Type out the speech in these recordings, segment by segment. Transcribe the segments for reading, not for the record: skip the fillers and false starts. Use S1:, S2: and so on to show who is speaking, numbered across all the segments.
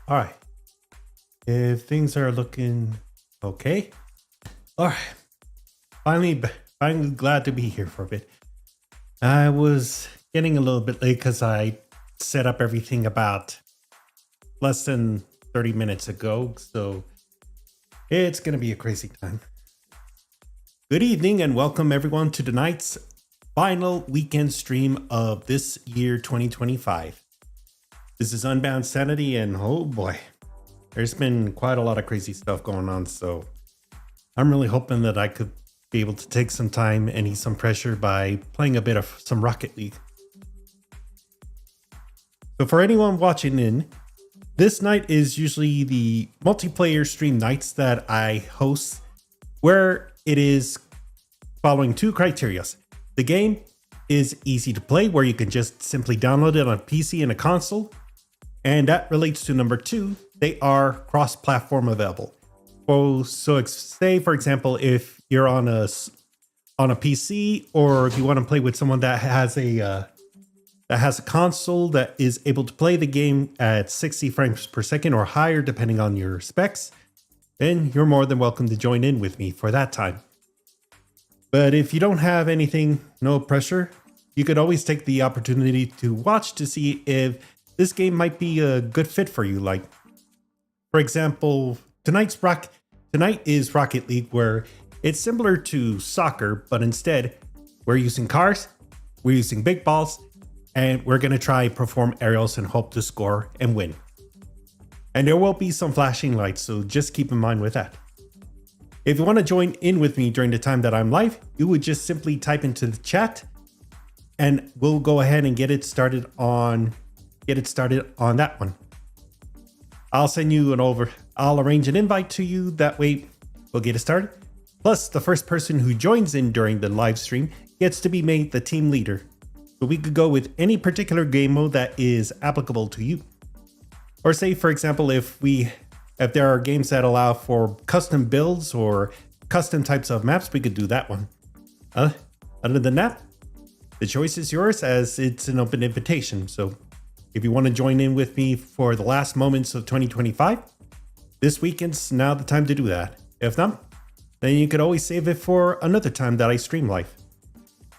S1: All right. If things are looking okay. All right. Finally glad to be here for a bit. I was getting a little bit late because I set up everything about less than 30 minutes ago. So it's going to be a crazy time. Good evening and welcome everyone to tonight's final weekend stream of this year 2025. This is Unbound Sanity, and oh boy, there's been quite a lot of crazy stuff going on, so I'm really hoping that I could be able to take some time and ease some pressure by playing a bit of some Rocket League. So for anyone watching in, this night is usually the multiplayer stream nights that I host, where it is following two criteria. The game is easy to play, where you can just simply download it on a PC and a console. And that relates to number two, they are cross-platform available. So say, for example, if you're on a PC, or if you want to play with someone that has a console that is able to play the game at 60 frames per second or higher, depending on your specs, then you're more than welcome to join in with me for that time. But if you don't have anything, no pressure, you could always take the opportunity to watch to see if this game might be a good fit for you. Like, for example, tonight is Rocket League, where it's similar to soccer, but instead we're using cars, we're using big balls, and we're going to try perform aerials and hope to score and win. And there will be some flashing lights, so just keep in mind with that. If you want to join in with me during the time that I'm live, you would just simply type into the chat and we'll go ahead and get it started on that one. I'll arrange an invite to you. That way we'll get it started. Plus, the first person who joins in during the live stream gets to be made the team leader. So we could go with any particular game mode that is applicable to you. Or say, for example, if there are games that allow for custom builds or custom types of maps, we could do that one. Other than that, the choice is yours, as it's an open invitation. So if you want to join in with me for the last moments of 2025, this weekend's now the time to do that. If not, then you could always save it for another time that I stream live.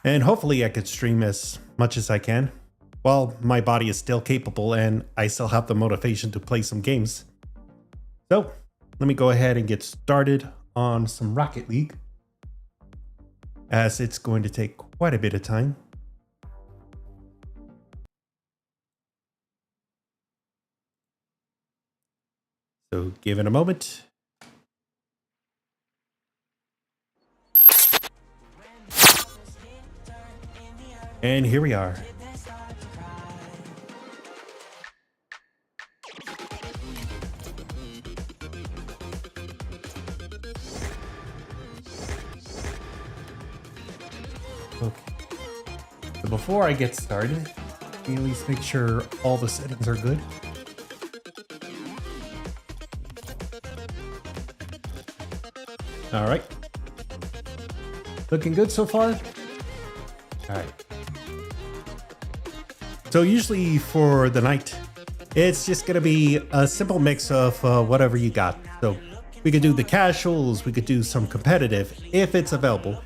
S1: And hopefully I could stream as much as I can while my body is still capable and I still have the motivation to play some games. So let me go ahead and get started on some Rocket League, as it's going to take quite a bit of time. So give it a moment. And here we are. Okay. So before I get started, let me at least make sure all the settings are good. All right. Looking good so far? All right. So usually for the night, it's just gonna be a simple mix of whatever you got. So we could do the casuals, we could do some competitive if it's available.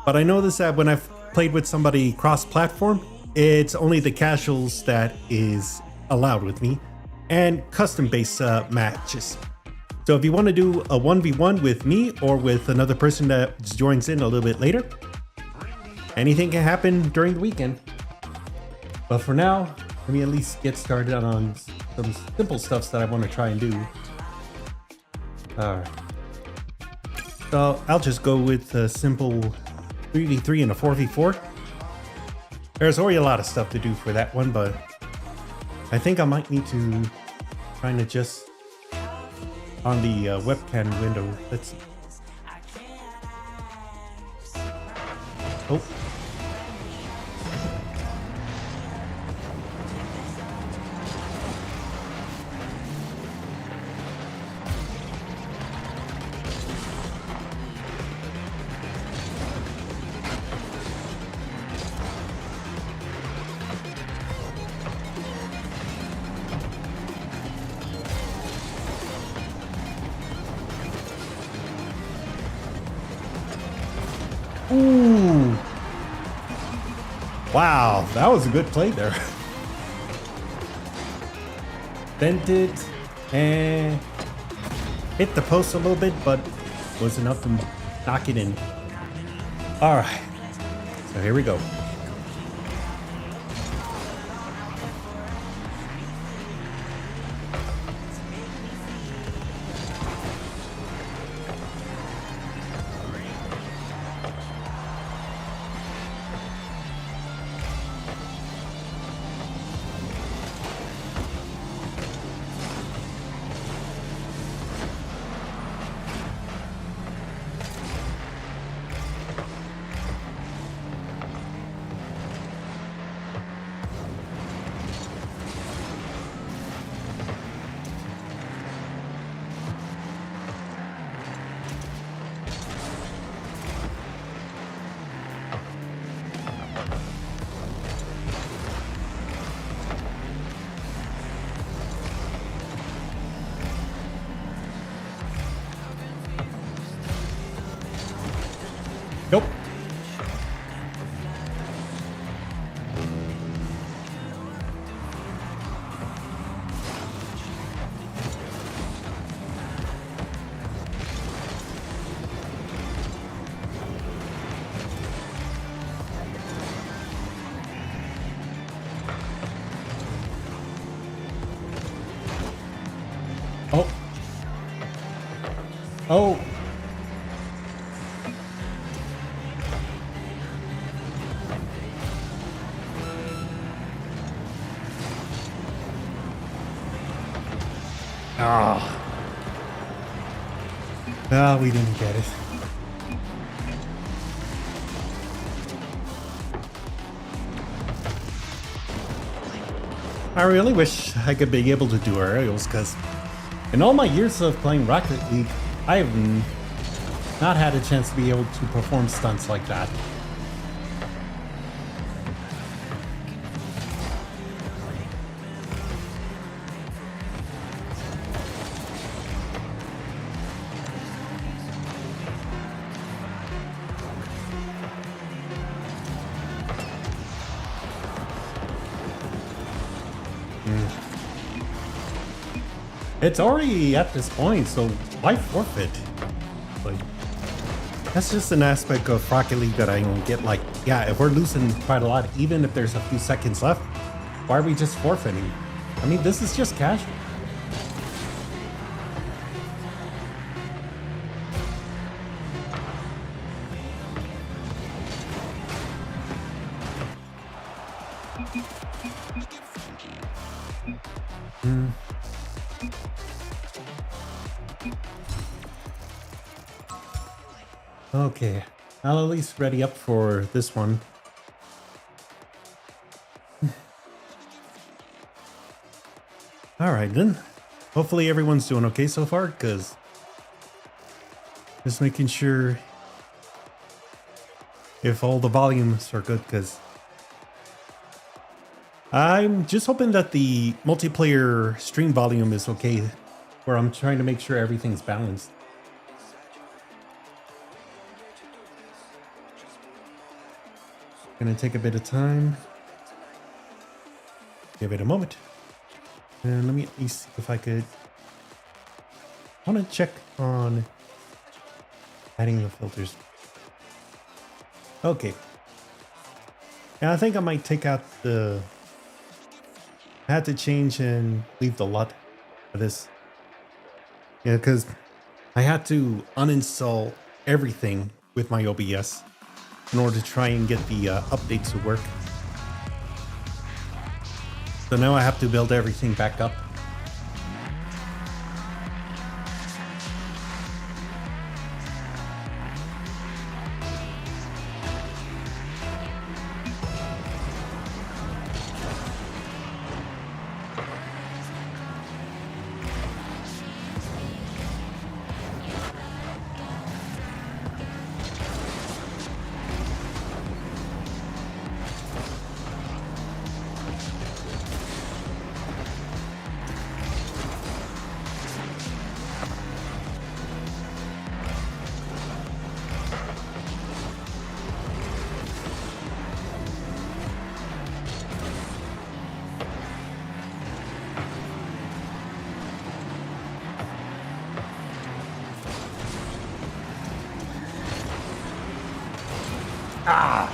S1: But I noticed that when I've played with somebody cross-platform, it's only the casuals that is allowed with me, and custom-based matches. So if you want to do a 1v1 with me or with another person that joins in a little bit later, anything can happen during the weekend. But for now, let me at least get started on some simple stuff that I want to try and do. Alright. So I'll just go with a simple 3v3 and a 4v4. There's already a lot of stuff to do for that one, but I think I might need to try and adjust on the webcam window. Let's see. Oh. Ooh. Wow, that was a good play there. Bent it and hit the post a little bit, but was enough to knock it in. All right, so here we go. Nope. Oh. Oh. Ah. Oh, we didn't get it. I really wish I could be able to do aerials, because in all my years of playing Rocket League, I have not had a chance to be able to perform stunts like that. It's already at this point, so why forfeit? Like, that's just an aspect of Rocket League that I don't get. Like, yeah, if we're losing quite a lot, even if there's a few seconds left, why are we just forfeiting? I mean, this is just casual. Okay, I'll at least ready up for this one. All right then. Hopefully everyone's doing okay so far, because just making sure if all the volumes are good, because I'm just hoping that the multiplayer stream volume is okay, where I'm trying to make sure everything's balanced. Gonna take a bit of time. Give it a moment. And let me at least see if I could. I want to check on adding the filters. Okay. And I think I might take out the. I had to change and leave the LUT for this. Yeah, because I had to uninstall everything with my OBS in order to try and get the updates to work. So now I have to build everything back up. Ah!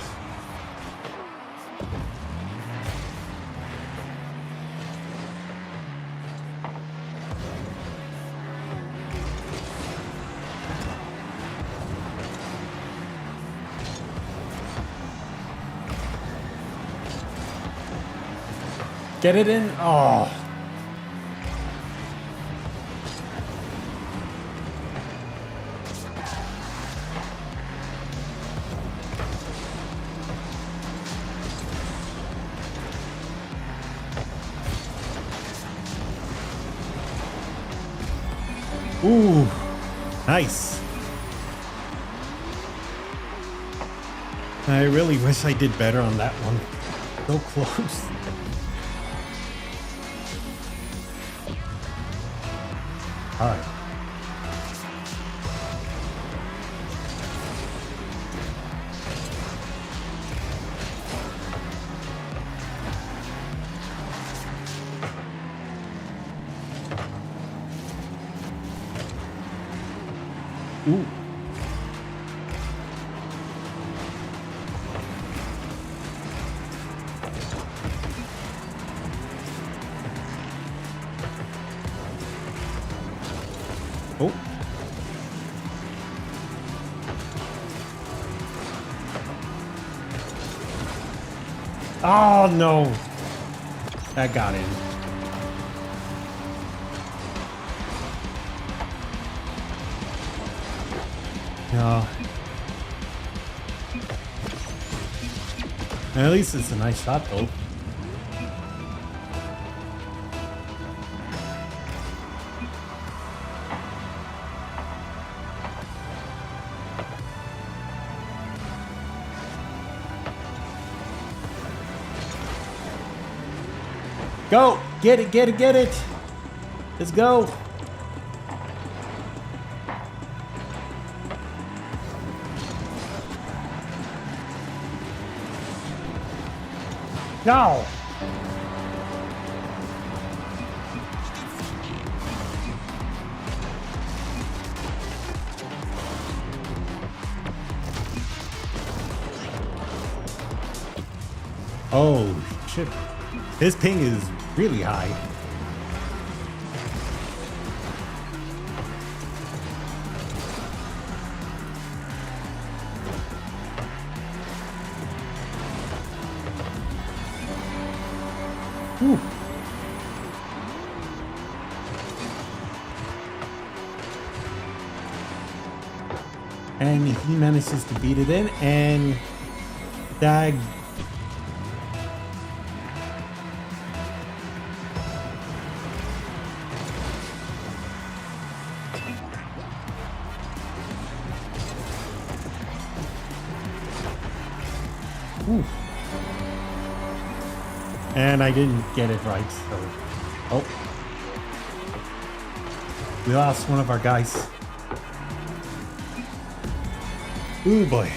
S1: Get it in? Oh. Ooh, nice. I really wish I did better on that one. So close. All right. Ooh. Oh. Oh no. That got in. No. At least it's a nice shot though. Go! Get it, get it, get it! Let's go! No! Oh, shit. His ping is really high. Whew. And he manages to beat it in, and Dag. Ooh. And I didn't get it right, so. Oh. We lost one of our guys. Ooh, boy.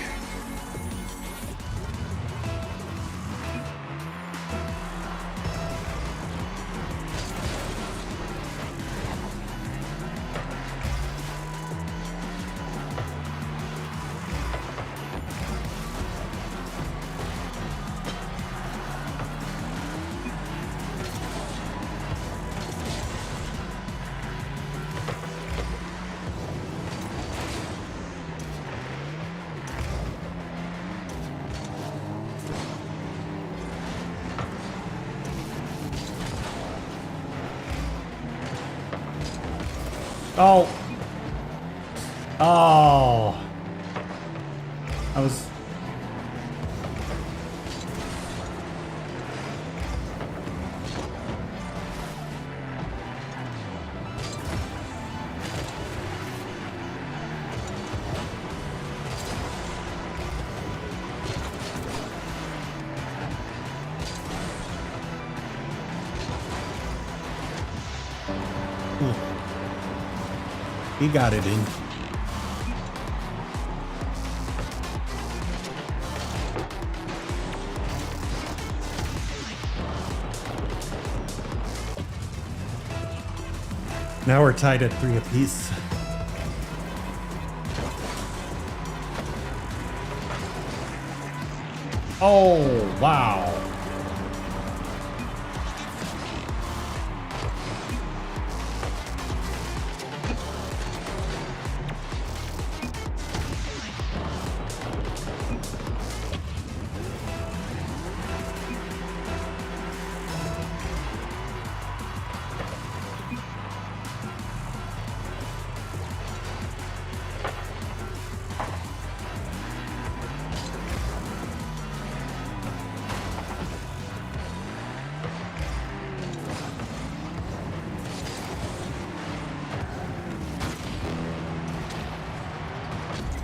S1: Oh. Oh. I was. He got it in. Now we're tied at 3 apiece. Oh, wow.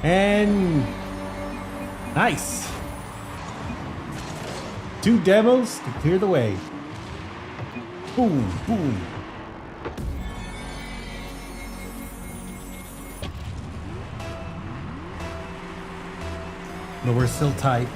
S1: And nice. 2 demos to clear the way. Boom, boom. But we're still tight.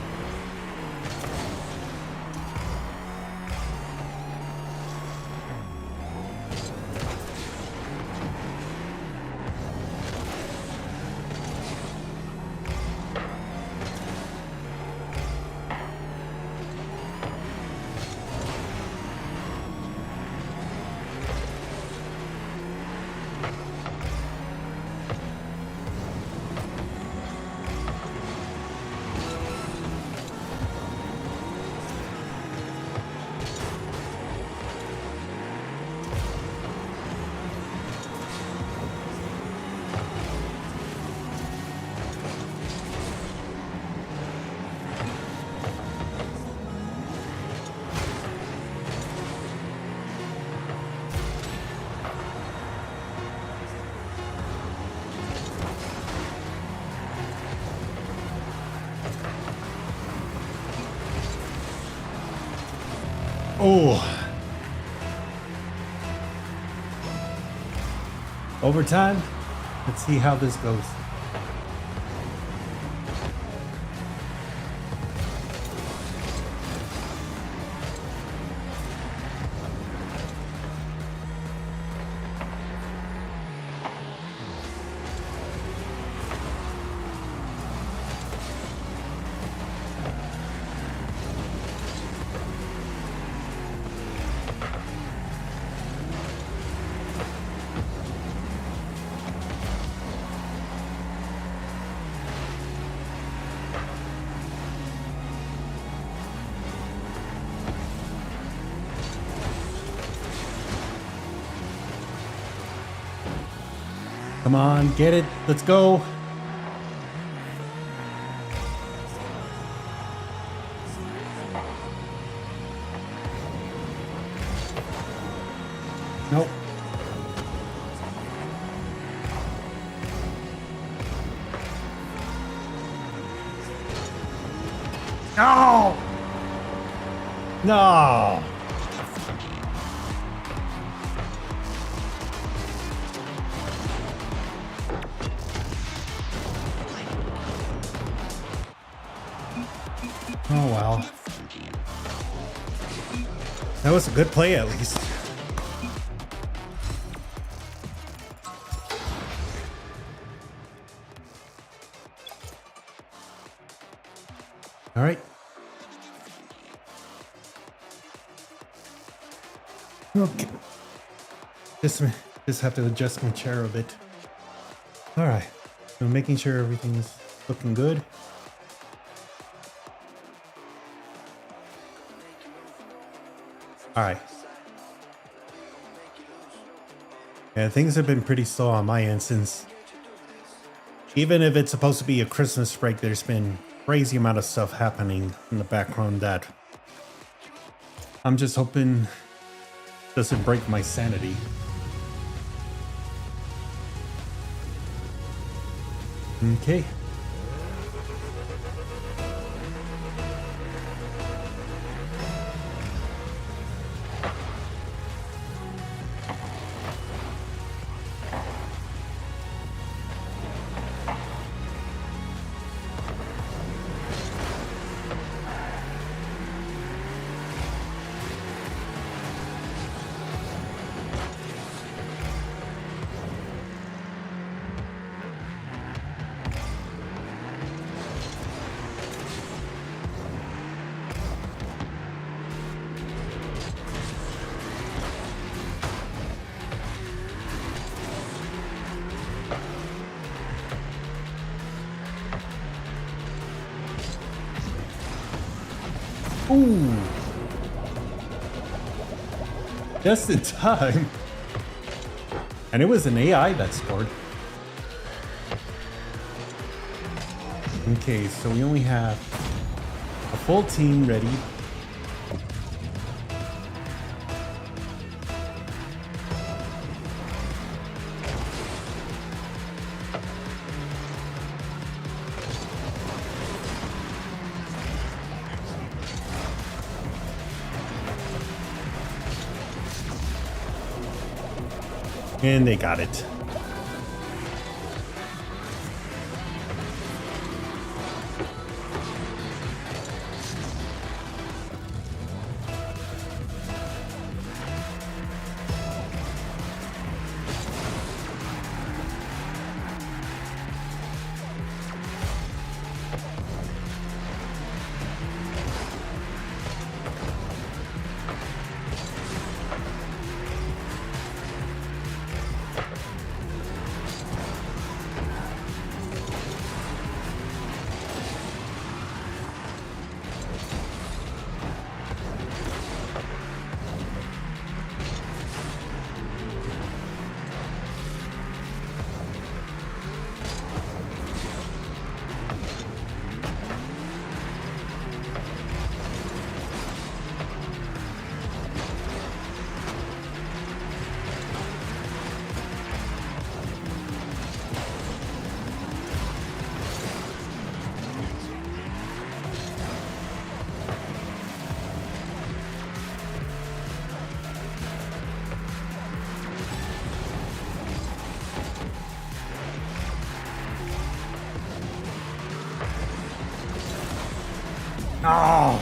S1: Oh. Overtime. Let's see how this goes. Come on, get it. Let's go. Nope. No! No! Oh well. That was a good play at least. All right. Okay. Just have to adjust my chair a bit. All right. So making sure everything is looking good. All right. Yeah, things have been pretty slow on my end since, even if it's supposed to be a Christmas break, there's been crazy amount of stuff happening in the background that I'm just hoping doesn't break my sanity. Okay. Ooh. Just in time. And it was an AI that scored. Okay, so we only have a full team ready. And they got it. Oh.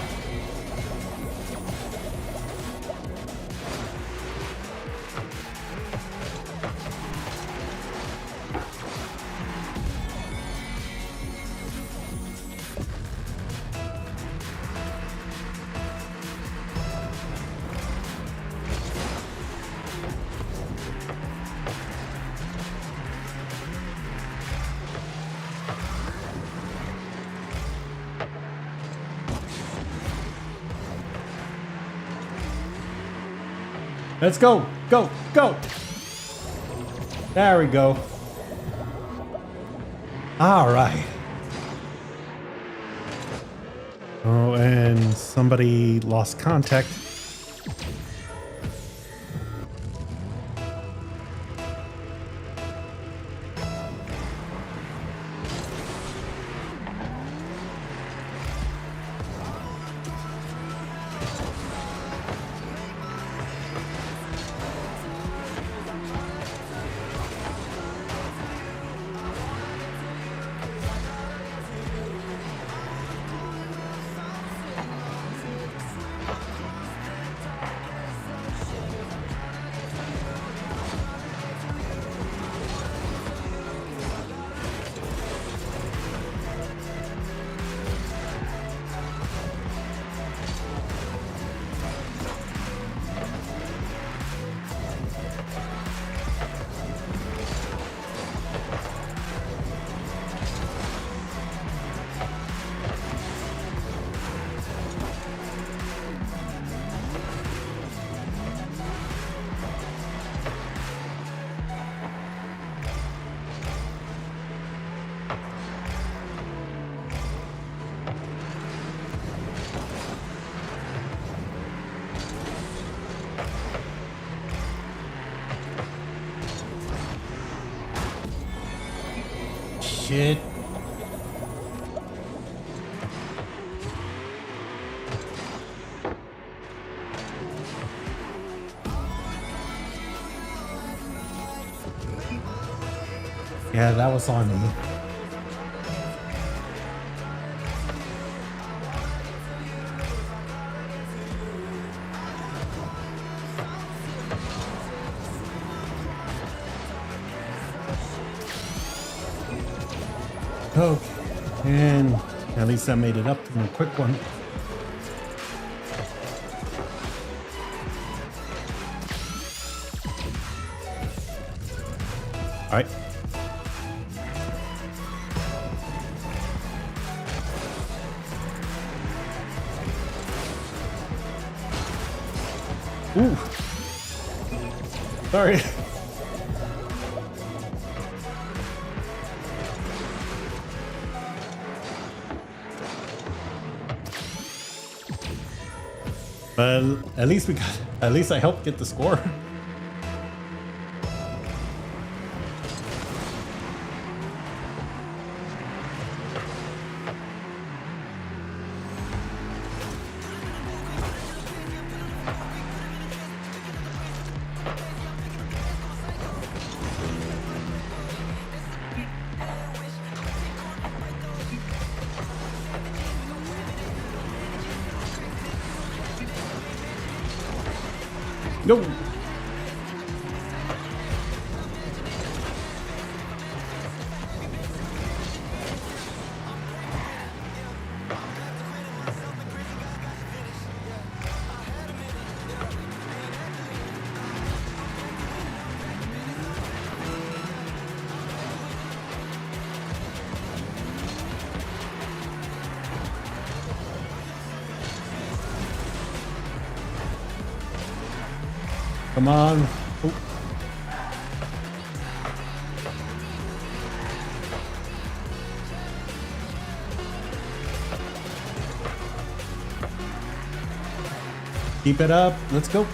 S1: Let's go, go, go. There we go. All right. Oh, and somebody lost contact. Shit. Yeah, that was on me. Okay, and at least I made it up in a quick one. All right. Ooh. Sorry. But at least I helped get the score. No. Come on. Oh. Keep it up. Let's go.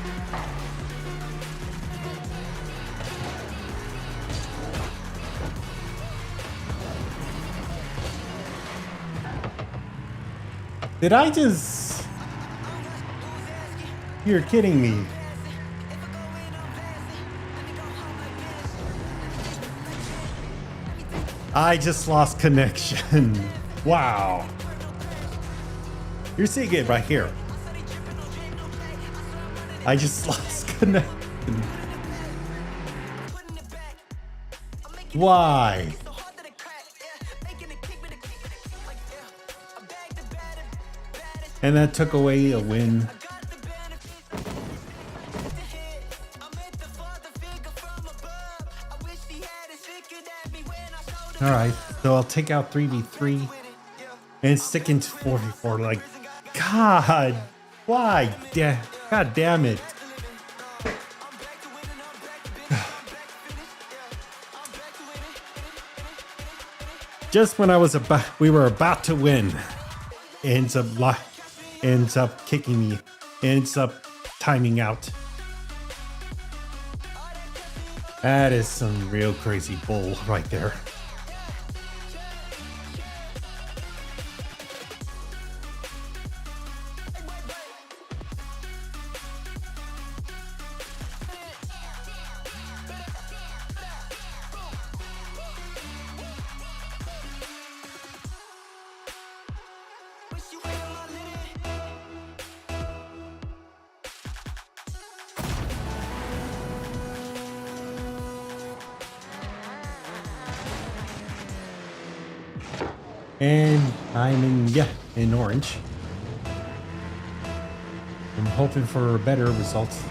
S1: Did I just... You're kidding me. I just lost connection. Wow. You're seeing it right here. I just lost connection. Why? And that took away a win. All right, so I'll take out 3v3 and stick into 4v4. Like, God, why? God damn it. just when we were about to win, ends up kicking me, ends up timing out. That is some real crazy bull right there. And I'm in orange. I'm hoping for better results.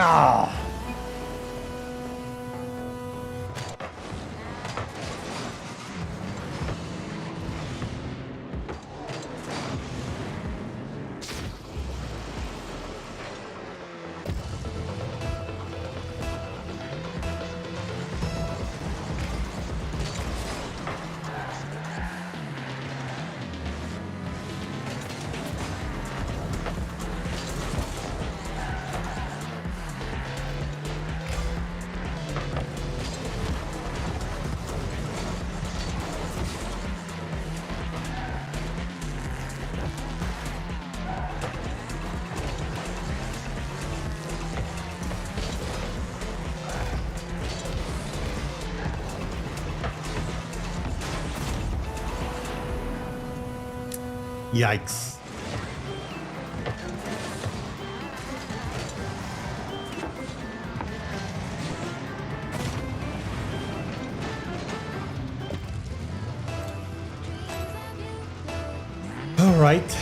S1: Ah. Yikes. All right.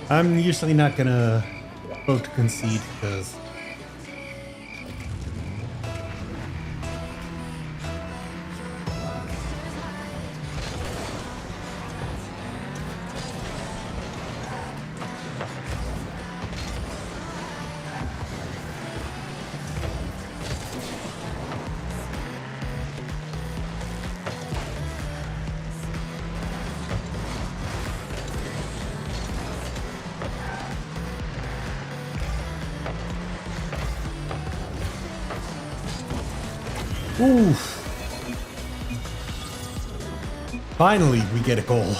S1: I'm usually not gonna vote to concede because oof. Finally, we get a goal.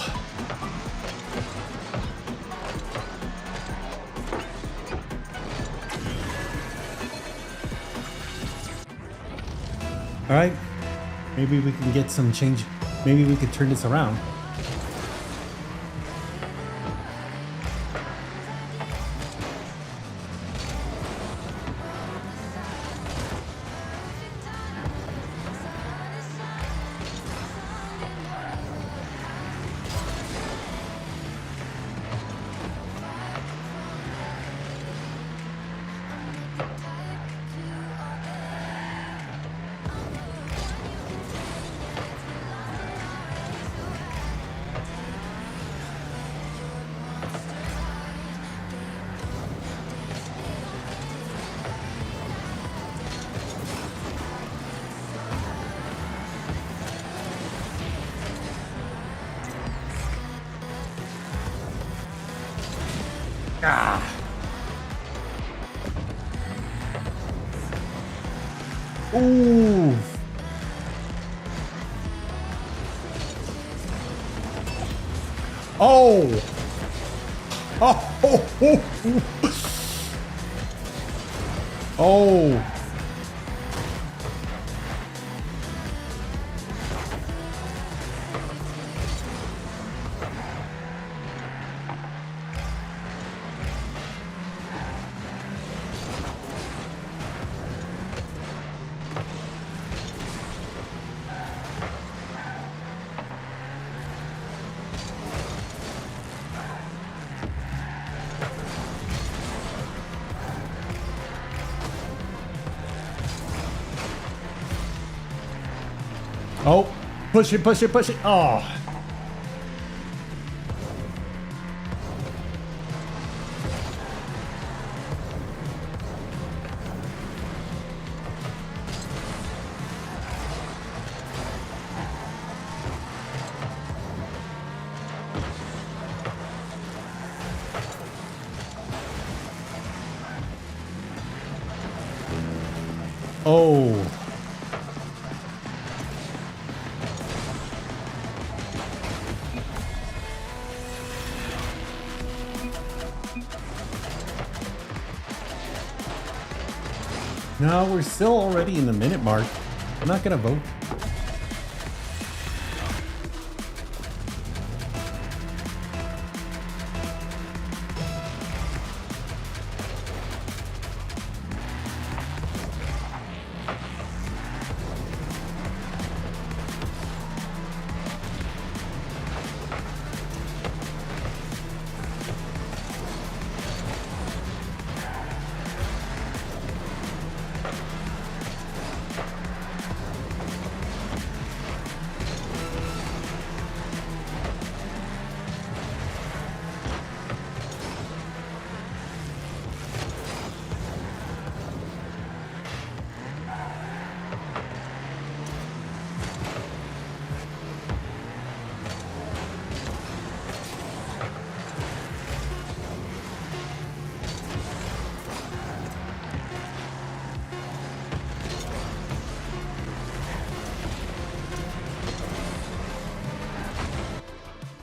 S1: All right, maybe we can get some change. Maybe we could turn this around. Ah. Ooh. Oh! Oh! Oh! Oh, push it, push it, push it. Oh. Oh. No, we're still already in the minute mark. I'm not gonna vote.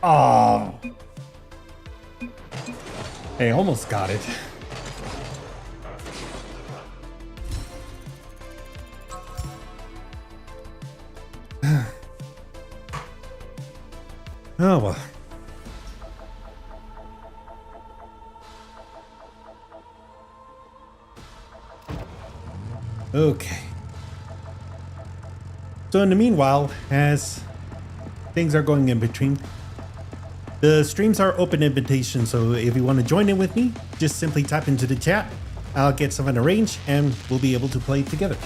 S1: Oh. Hey, almost got it. Oh well. Okay. So in the meanwhile, as things are going in between, the streams are open invitation, so if you want to join in with me, just simply type into the chat. I'll get something arranged and we'll be able to play together.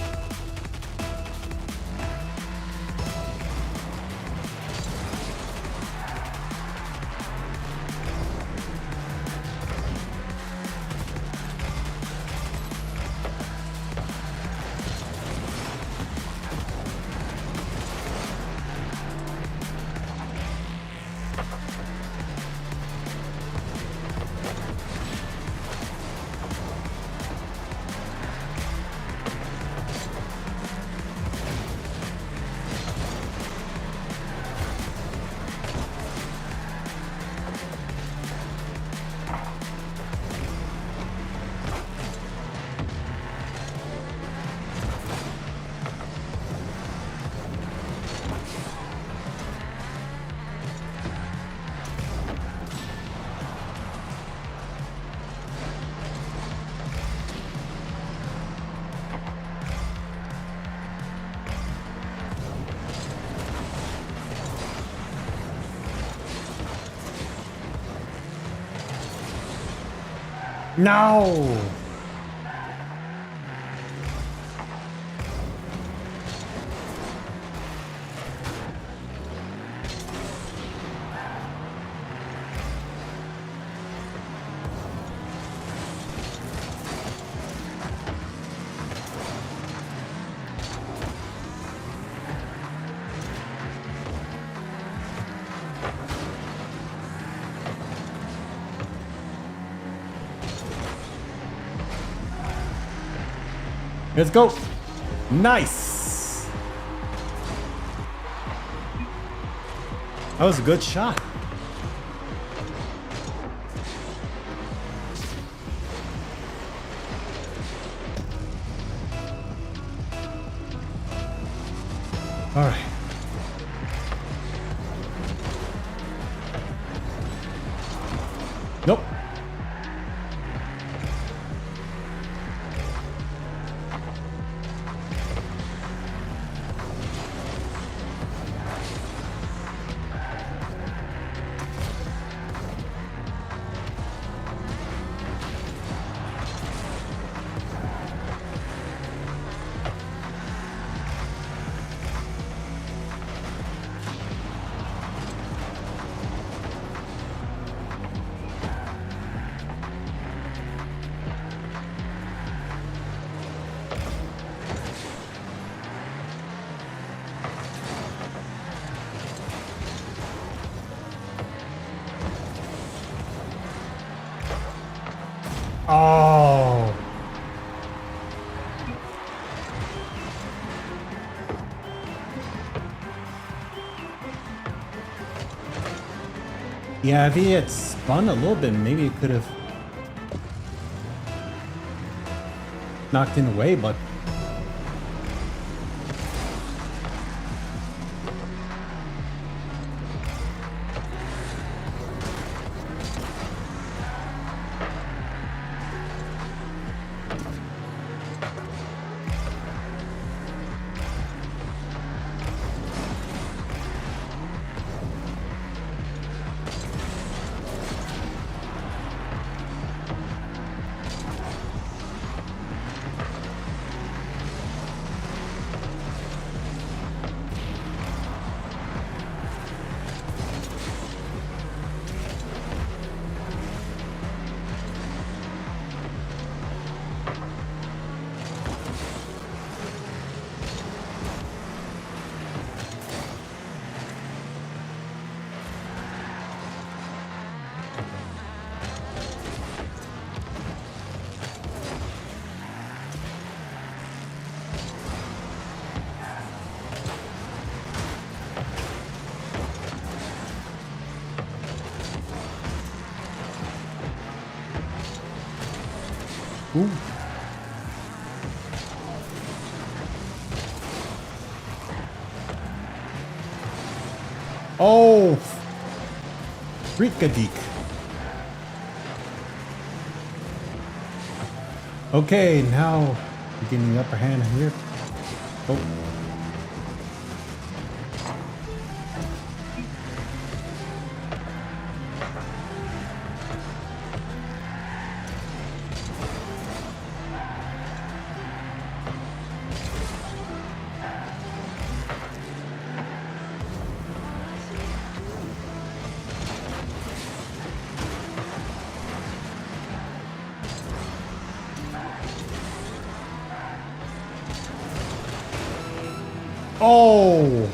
S1: No! Let's go. Nice. That was a good shot. All right. Nope. Oh. Yeah, if he had spun a little bit, maybe it could have knocked him away, but ooh. Oh, Freakadeek. Okay, now we're getting the upper hand here. Oh. Oh.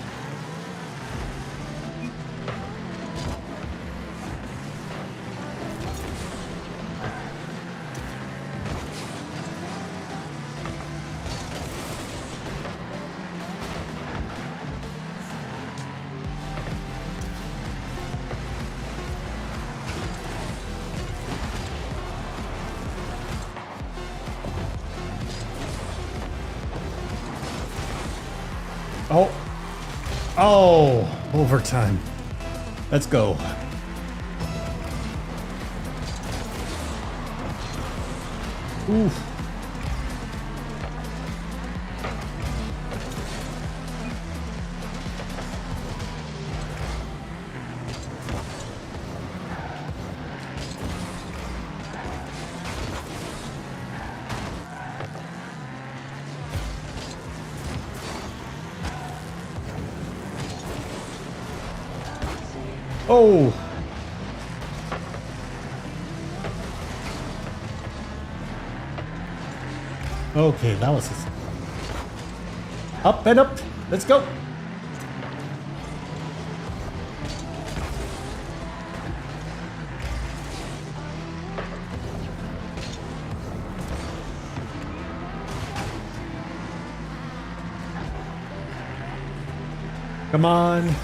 S1: Oh. Oh, overtime. Let's go. Oof. Oh. Okay, that was just up and up. Let's go. Come on.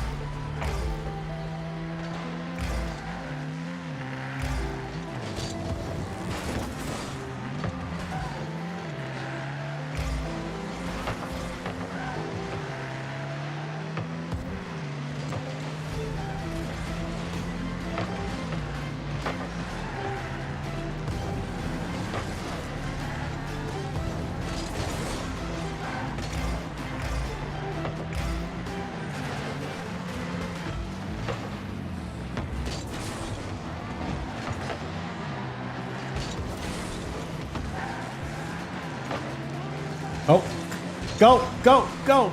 S1: Go, go, go.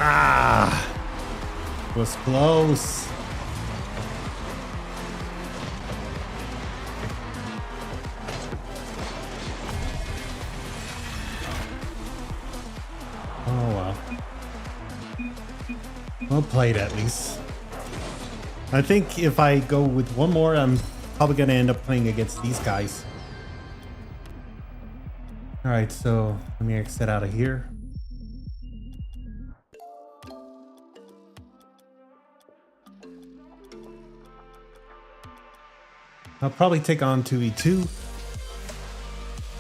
S1: Ah, was close. Oh well. Well played at least. I think if I go with one more, I'm probably gonna end up playing against these guys. All right, so let me exit out of here. I'll probably take on 2v2.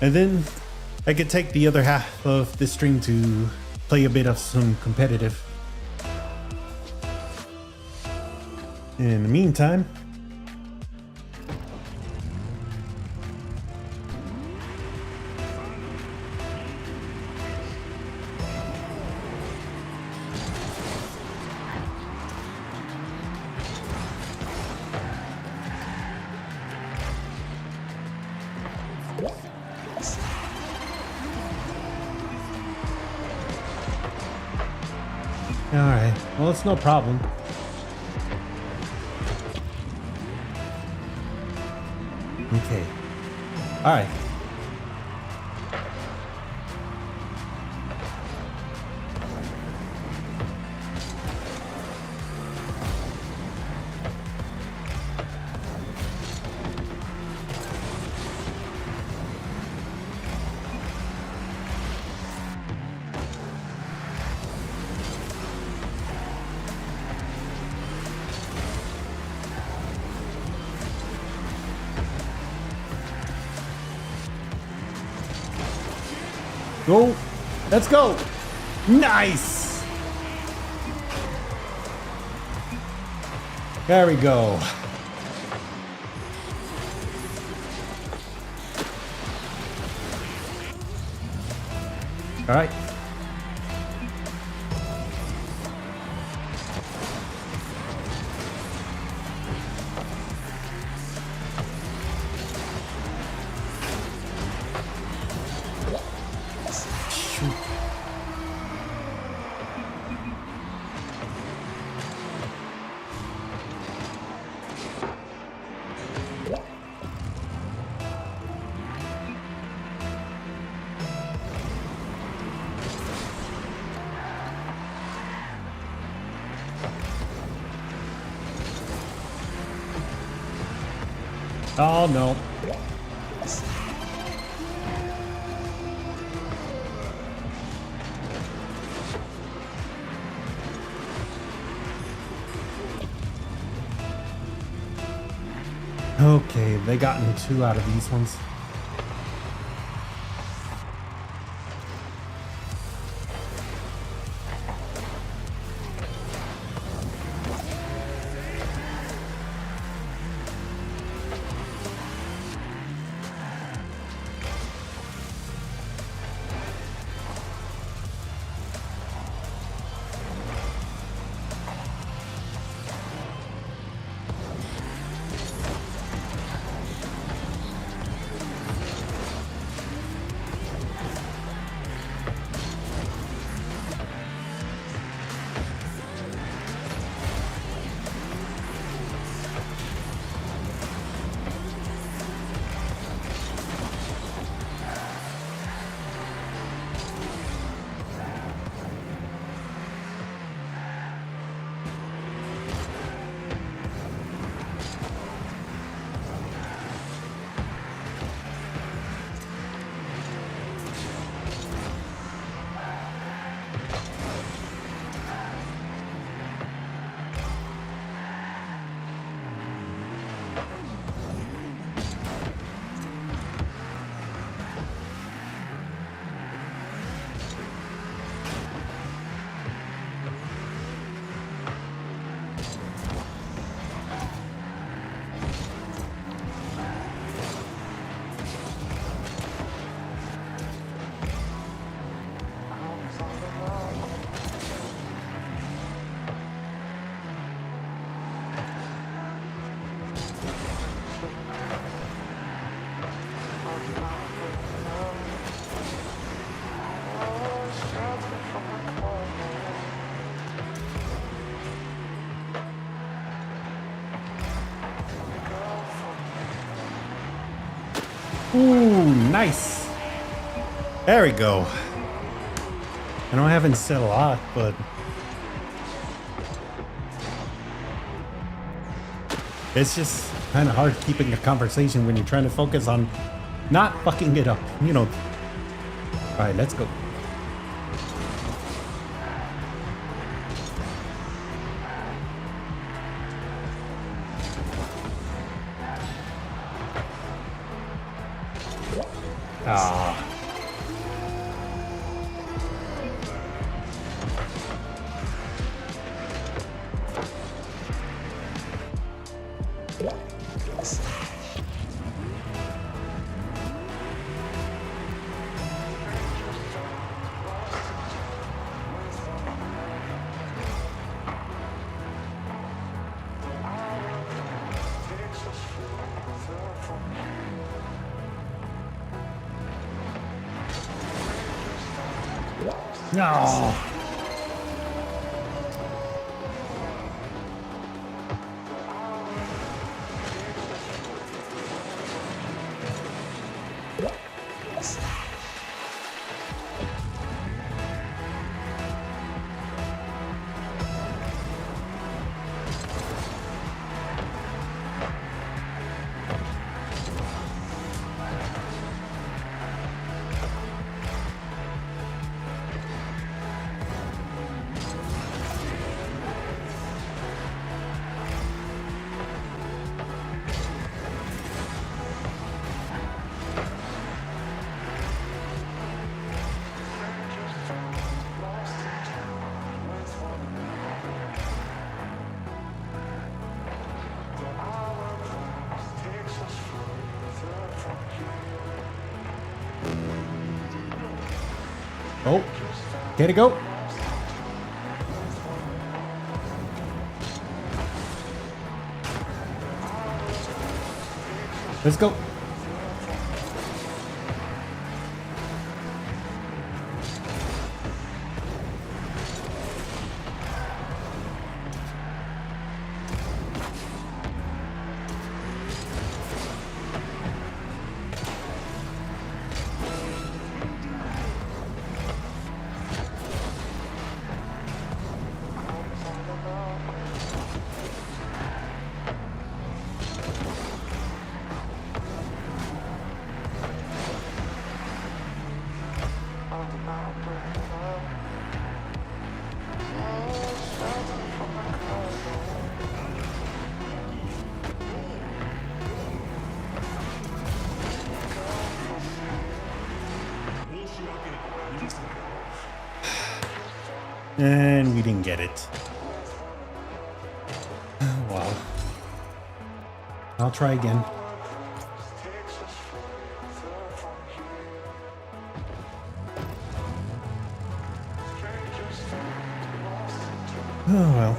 S1: And then I could take the other half of this stream to play a bit of some competitive. In the meantime, all right, well, it's no problem. Okay, all right. Go, let's go. Nice. There we go. All right. Shoot. Oh no. Okay, they gotten 2 out of these ones. nice. There we go. I know I haven't said a lot, but it's just kind of hard keeping a conversation when you're trying to focus on not fucking it up, you know. All right, let's go. Ah. No. Oh, get it, go. Let's go. And we didn't get it. Wow. I'll try again. Oh well.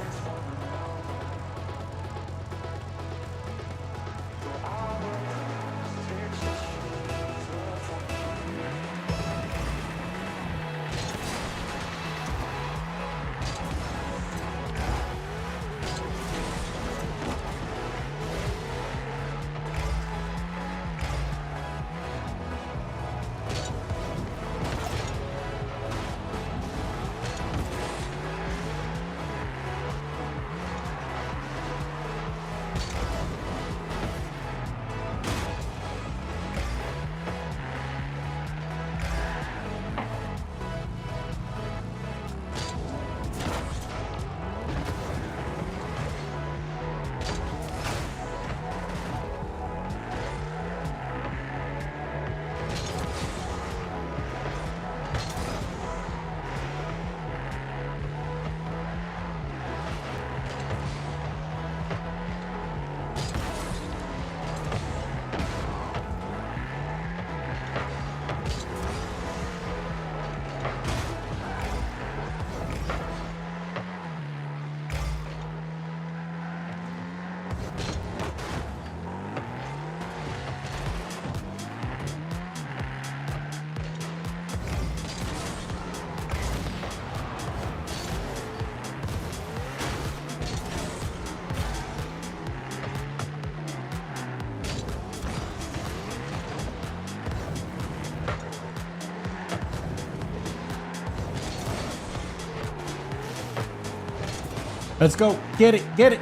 S1: Let's go. Get it. Get it.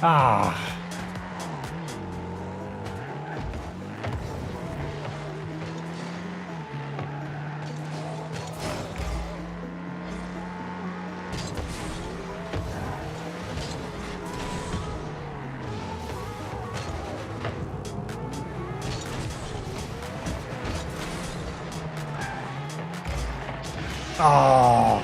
S1: Ah. Oh.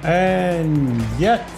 S1: And yet.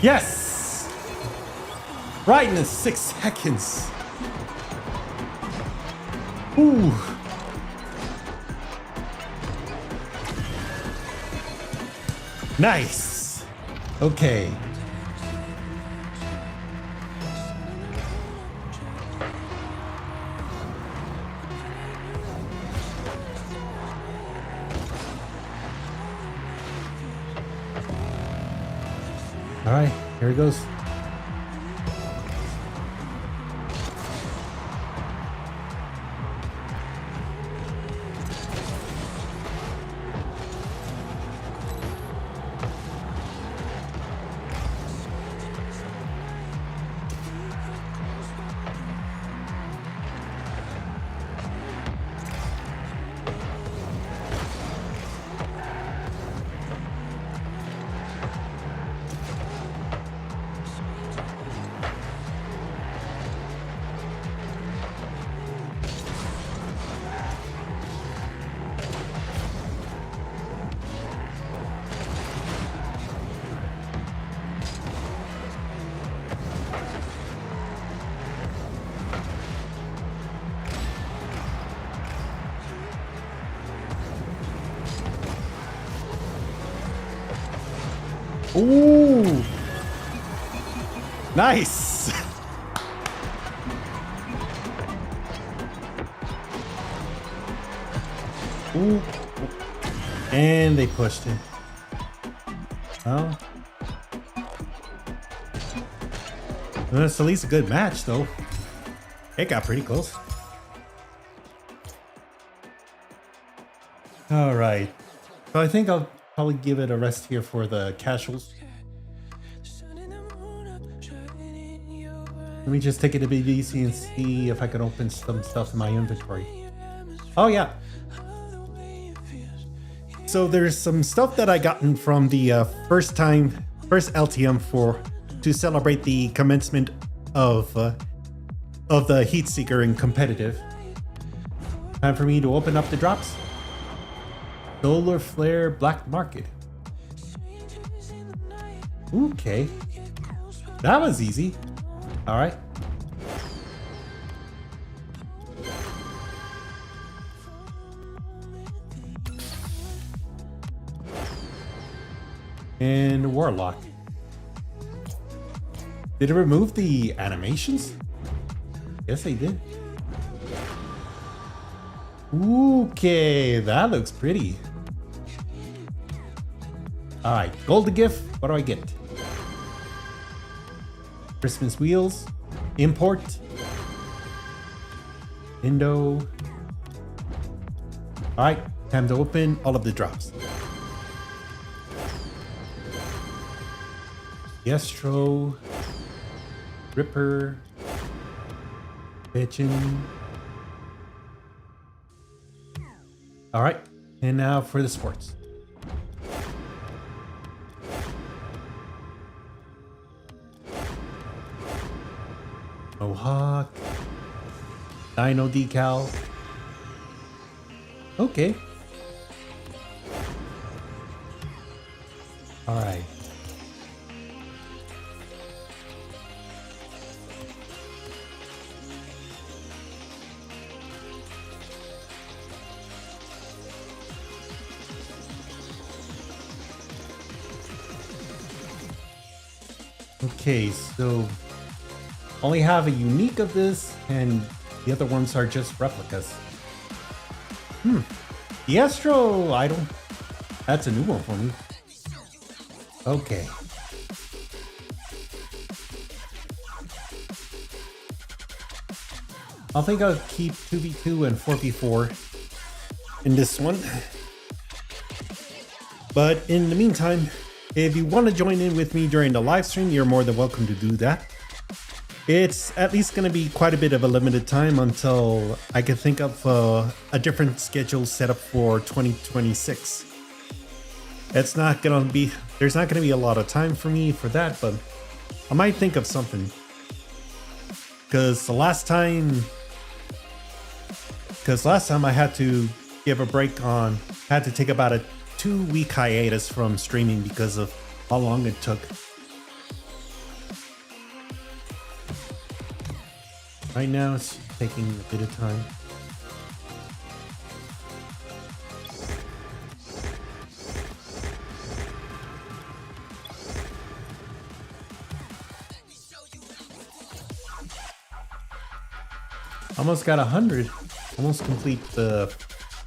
S1: Yes! Right in the 6 seconds. Ooh. Nice. Okay. All right, here it goes. Ooh. Nice. Ooh. And they pushed it. Oh. Well, it's at least a good match, though. It got pretty close. All right. So I think I'll probably give it a rest here for the casuals. Let me just take it a bit easy and see if I can open some stuff in my inventory. Oh, yeah. So there's some stuff that I gotten from the first LTM to celebrate the commencement of the Heatseeker in competitive. Time for me to open up the drops. Solar Flare Black Market. Okay. That was easy. All right. And Warlock. Did it remove the animations? Yes, they did. Okay, that looks pretty. All right, golden gift. What do I get? Christmas wheels, import, Indo. All right, time to open all of the drops. Yestro, Ripper, Bitchin. All right, and now for the sports. Mohawk, Dino decal. Okay. All right. Okay, so only have a unique of this, and the other ones are just replicas. The Astro idol. That's a new one for me. Okay. I think I'll keep 2v2 and 4v4 in this one. But in the meantime, if you want to join in with me during the live stream, you're more than welcome to do that. It's at least going to be quite a bit of a limited time until I can think of a different schedule set up for 2026. It's not going to be, there's not going to be a lot of time for me for that, but I might think of something. Because last time I had to give a break had to take about a 2-week hiatus from streaming because of how long it took. Right now it's taking a bit of time. Almost got 100. Almost complete the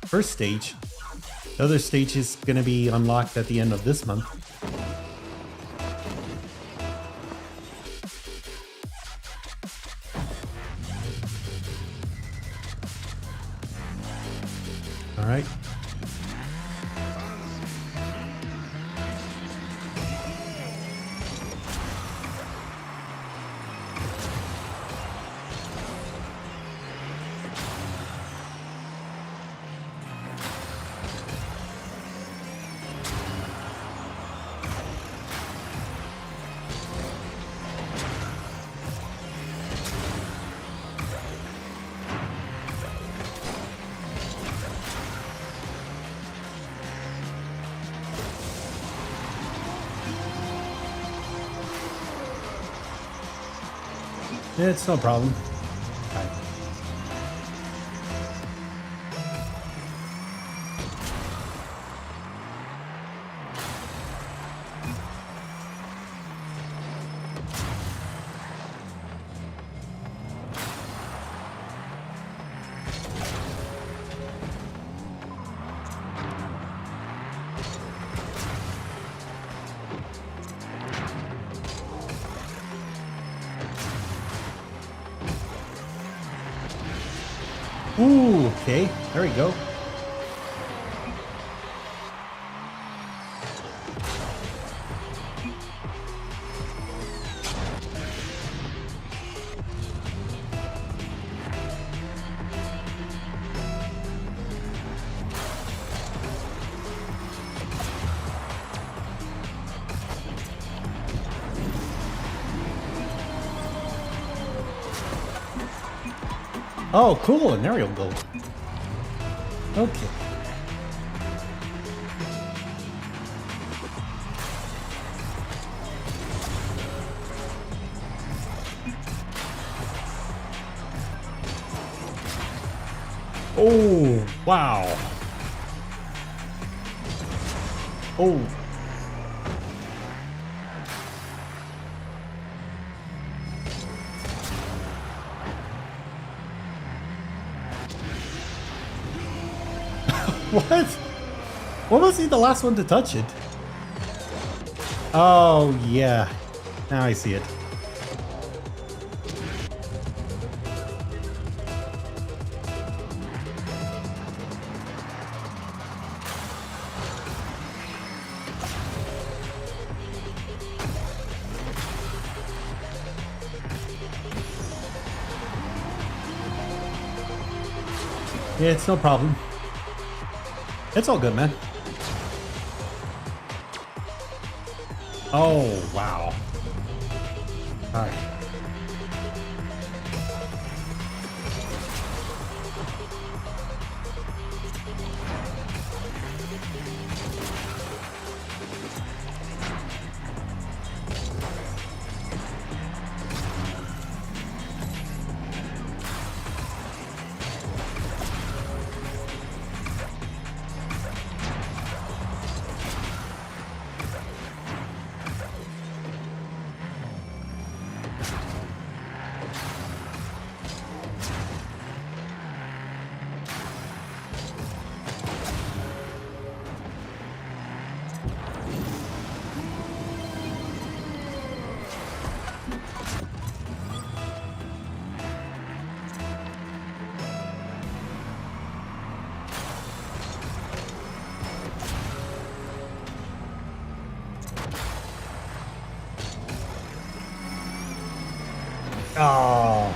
S1: first stage. The other stage is going to be unlocked at the end of this month. All right. It's no problem. Bye. Ooh, okay. There we go. Oh, cool. An aerial goal. Okay. Oh, wow. Oh. What? What was he the last one to touch it? Oh, yeah. Now I see it. Yeah, it's no problem. It's all good, man. Oh, wow. All right. Oh.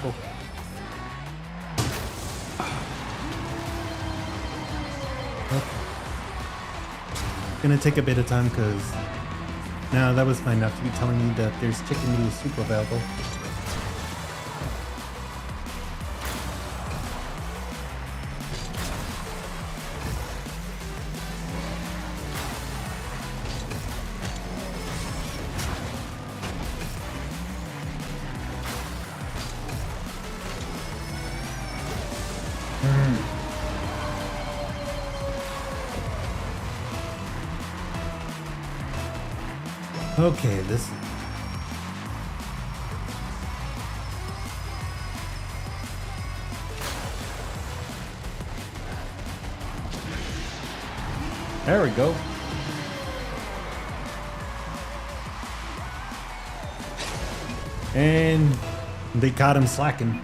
S1: Go. Gonna take a bit of time because no, that was fine enough to be telling me that there's chicken noodle soup available. Okay, this. There we go. And they caught him slacking.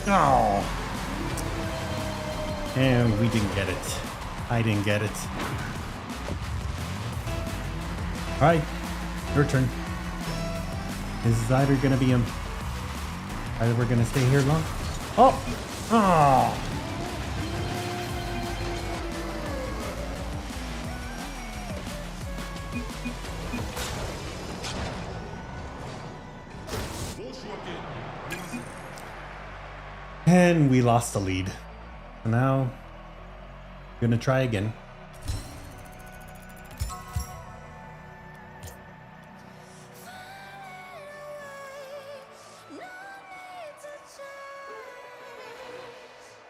S1: Oh. And we didn't get it. I didn't get it. Alright, your turn. This is either gonna be either we're gonna stay here long. Oh! Oh! And we lost the lead. So now, I'm gonna try again.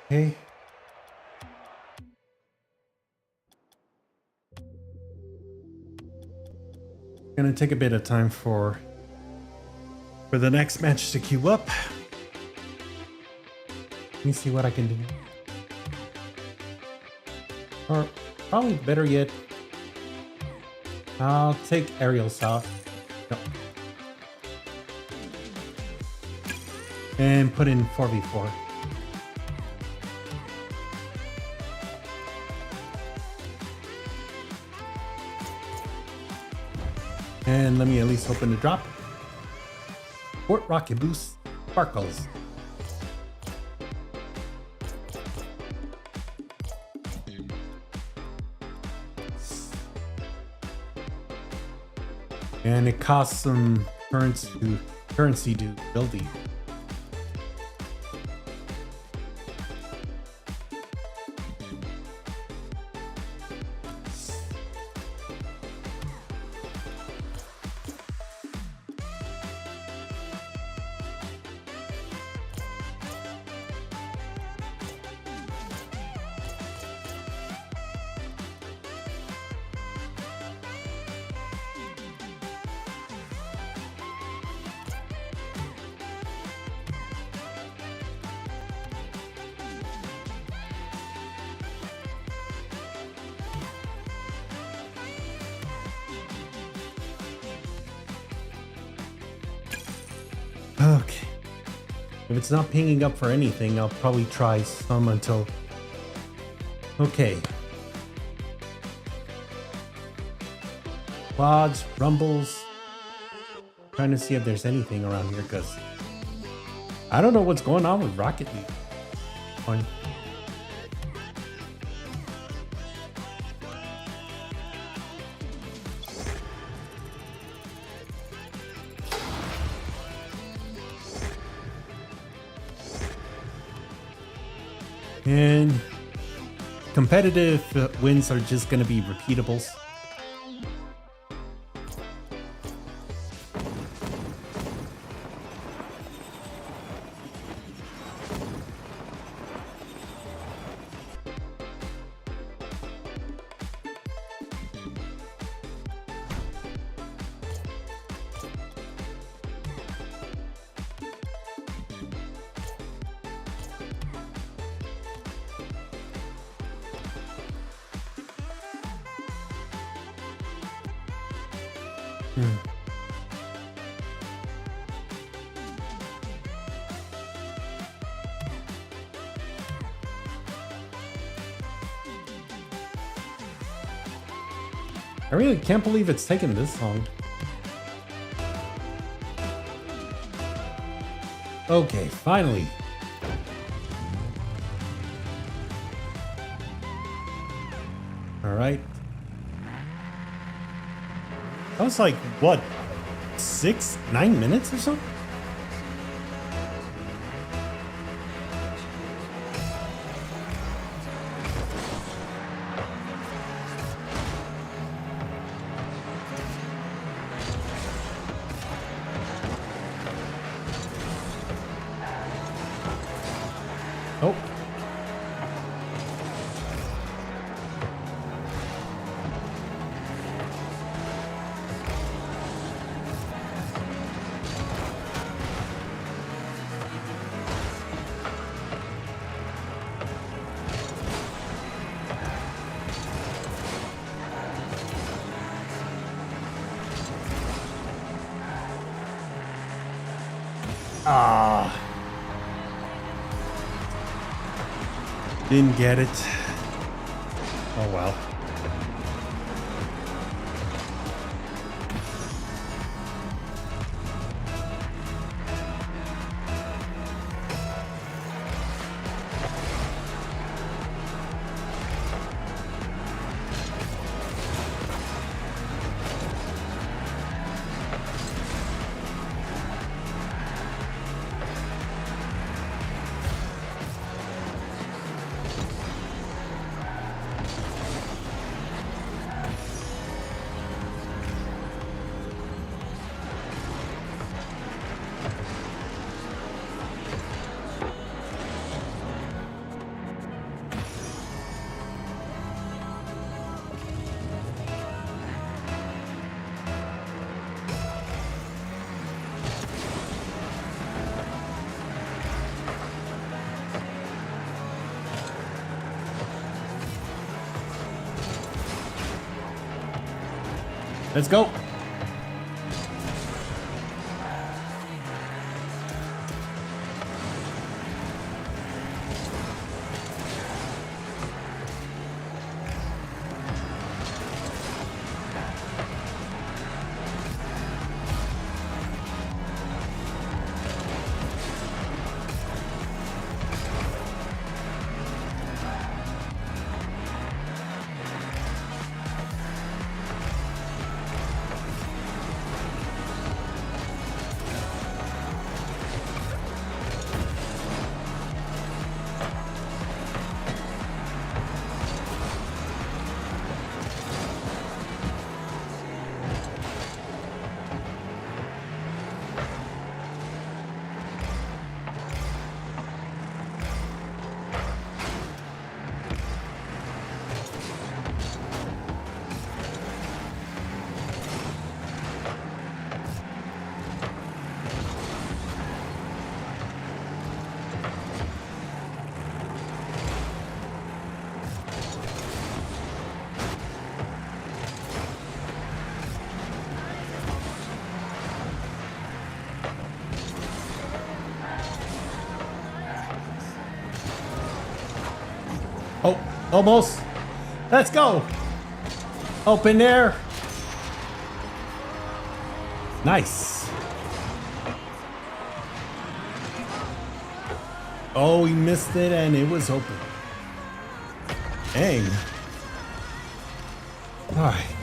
S1: Okay. Gonna take a bit of time for the next match to queue up. Let me see what I can do. Or probably better yet, I'll take Aerials off. No. And put in 4v4. And let me at least open the drop. Fort Rocket Boost Sparkles. And it costs some currency to build these. Okay. If it's not pinging up for anything, I'll probably try some until... Okay. Quads, rumbles. Trying to see if there's anything around here, because I don't know what's going on with Rocket League. Fine. And competitive wins are just going to be repeatables. I really can't believe it's taken this long. Okay, finally. All right. That was like, what, 9 minutes or so? Oh. Ah. Didn't get it. Oh well. Let's go. Oh, almost. Let's go. Open there. Nice. Oh, he missed it and it was open. Dang. All right.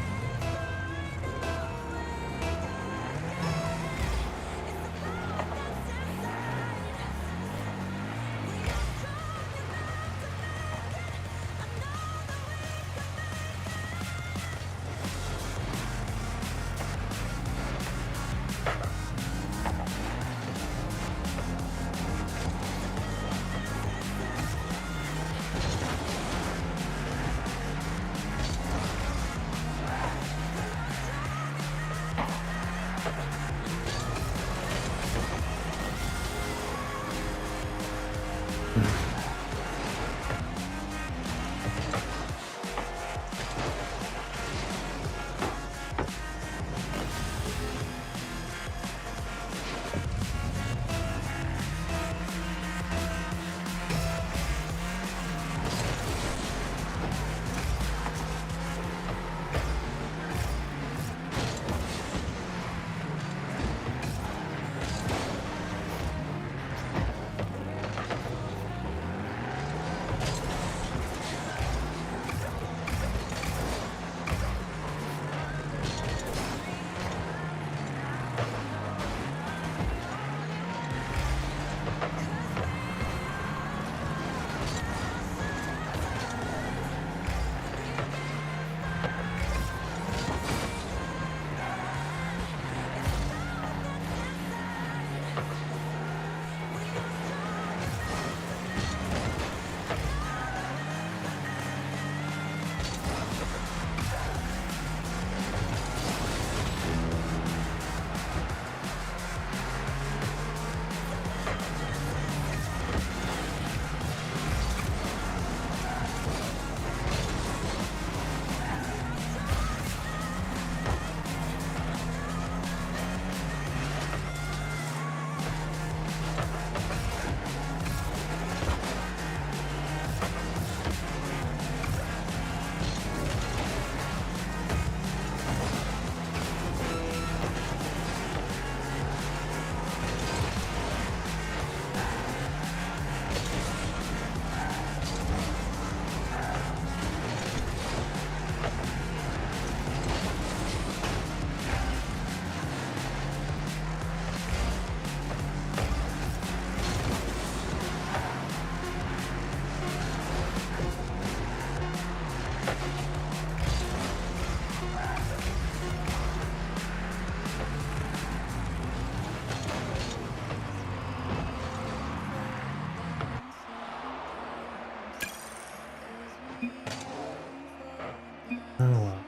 S1: Oh well.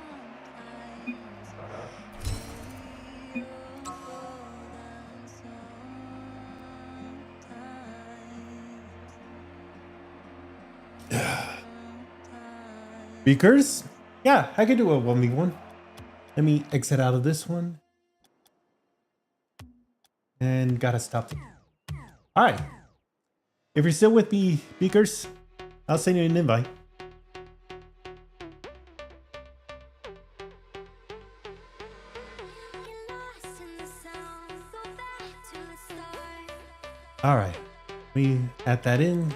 S1: Beakers? Yeah, I could do a 1v1. Let me exit out of this one. And gotta stop. Alright. If you're still with me, Beakers, I'll send you an invite. Alright. Let me add that in.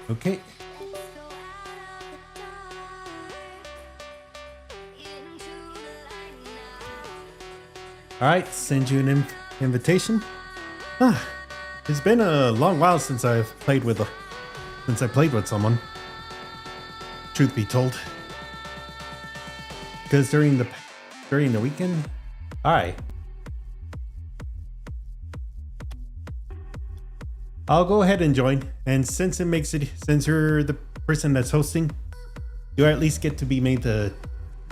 S1: Okay. All right, send you an invitation. It's been a long while since I played with someone. Truth be told, because during the weekend. All right. I'll go ahead and join, and since you're the person that's hosting, you at least get to be made the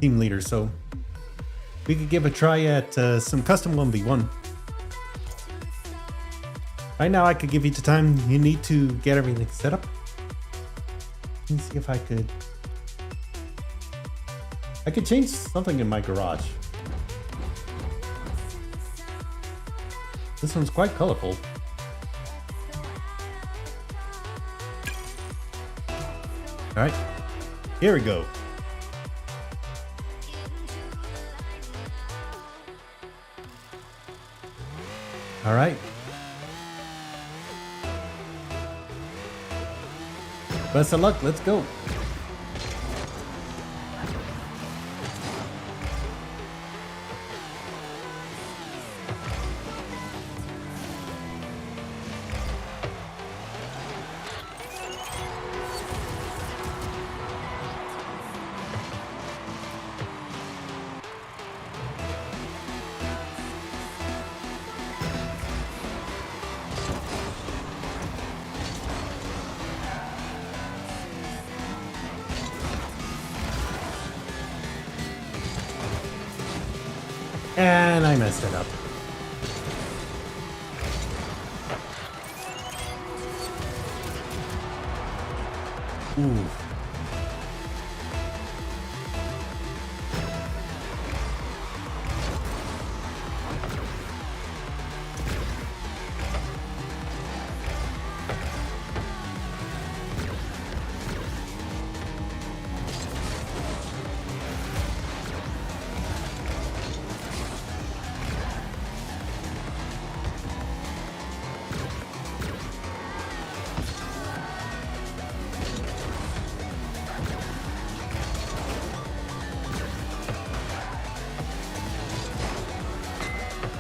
S1: team leader, so we could give a try at some custom 1v1. Right now I could give you the time you need to get everything set up. Let me see if I could change something in my garage. This one's quite colorful. All right, here we go. All right. Best of luck, let's go. And I messed it up. Ooh.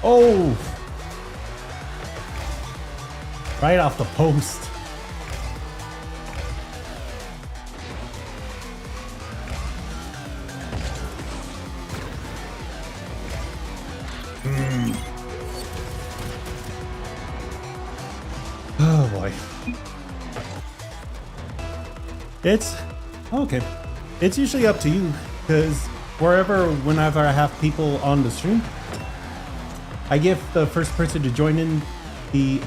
S1: Oh! Right off the post. Oh boy. It's okay. It's usually up to you, because whenever I have people on the stream, I give the first person to join in the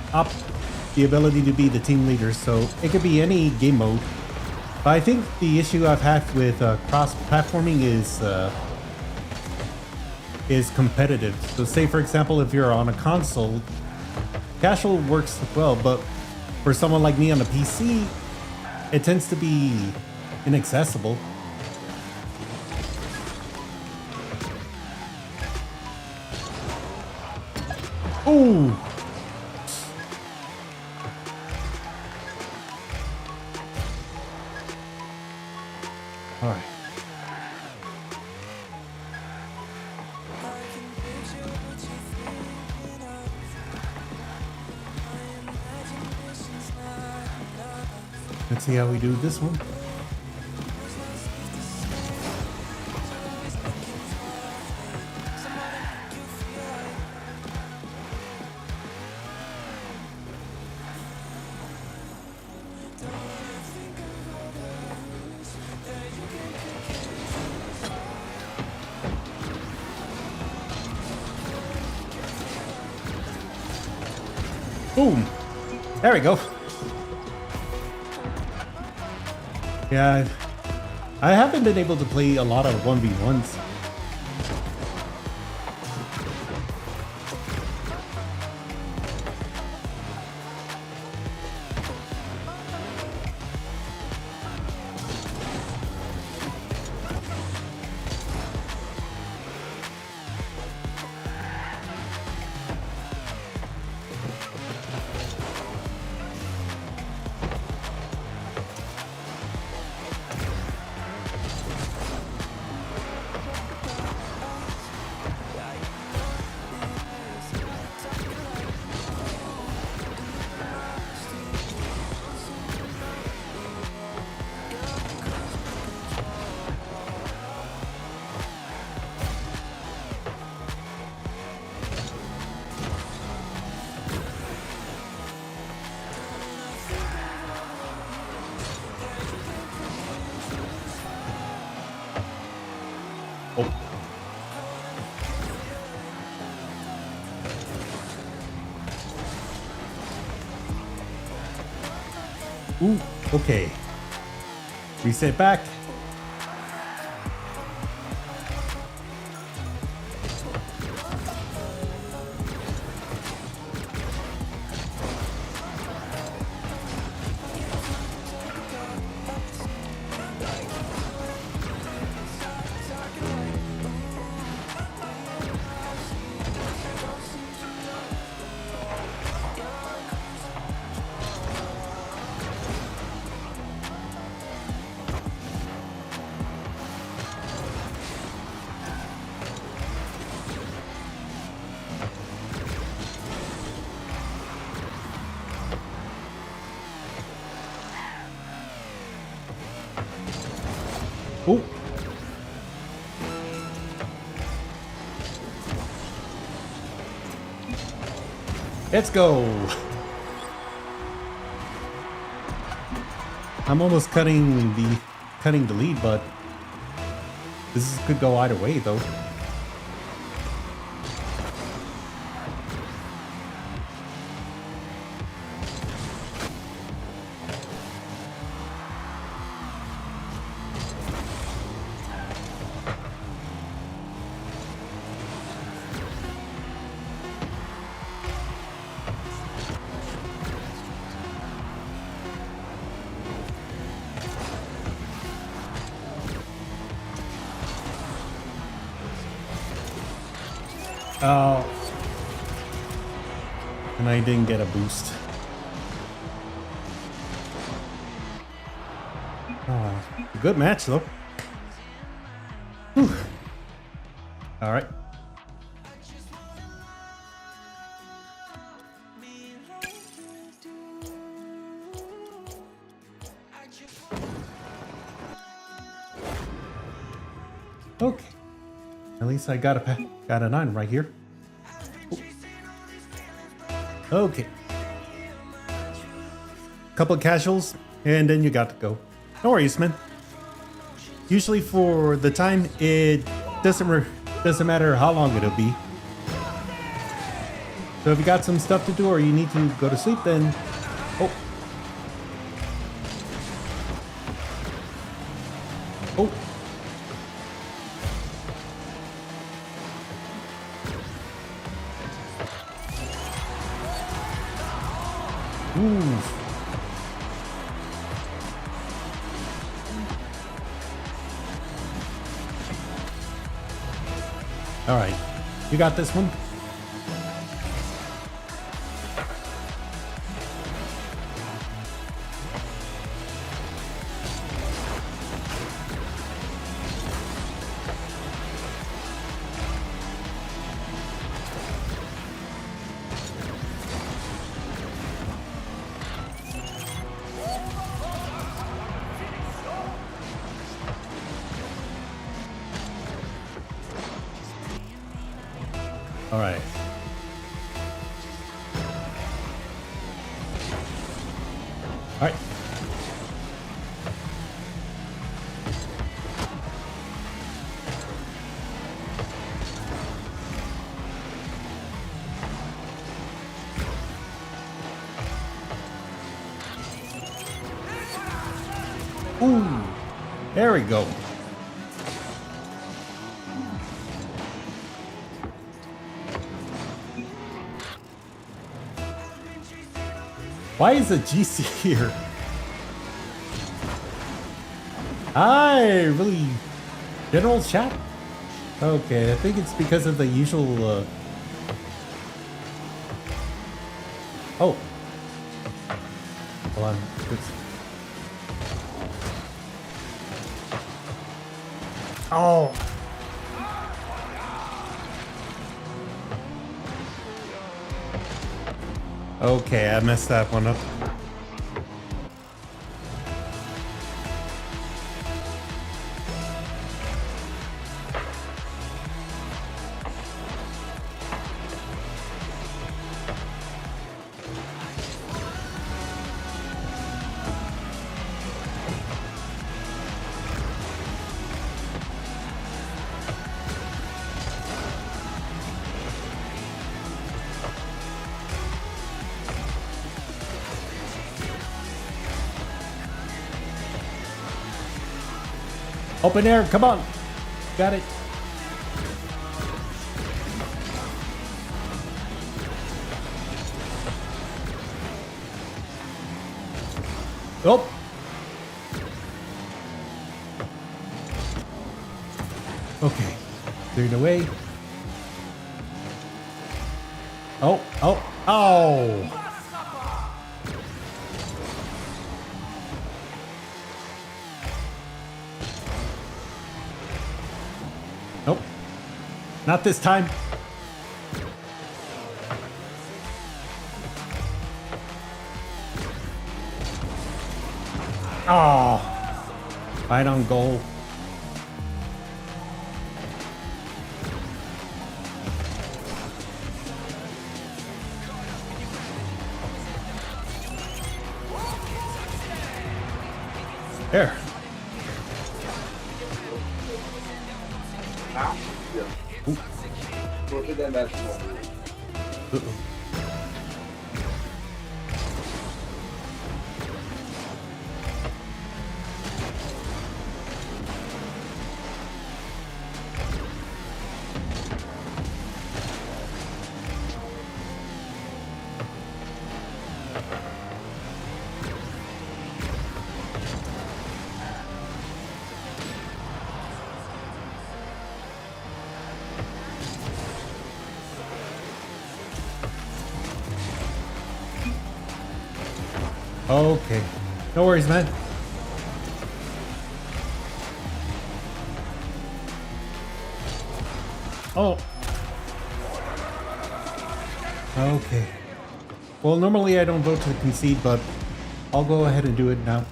S1: ability to be the team leader, so it could be any game mode. But I think the issue I've had with cross-platforming is competitive. So say for example, if you're on a console, casual works well, but for someone like me on a PC, it tends to be inaccessible. Ooh. All right. Let's see how we do this one. Boom. There we go. Yeah, I haven't been able to play a lot of 1v1s. Oh. Ooh, okay. Reset back. Oh. Let's go. I'm almost cutting the lead, but this could go either way though. Oh. And I didn't get a boost. Oh, good match though. Whew. All right. Okay. At least I got a 9 right here. Okay. Couple of casuals, and then you got to go. No worries, man. Usually for the time, it doesn't matter how long it'll be. So if you got some stuff to do or you need to go to sleep, then oh. Oh. Ooh. All right, you got this one. All right. All right. Ooh, there we go. Why is a GC here? Hi, really general chat? Okay, I think it's because of the usual oh. Hold on. Oh. Okay, I messed that one up. Open air, come on. Got it. Oh. Okay. Cleared away. Oh, oh, oh. Nope. Not this time. Oh. Right on goal. There. Okay. No worries, man. Oh. Okay. Well, normally I don't vote to concede, but I'll go ahead and do it now.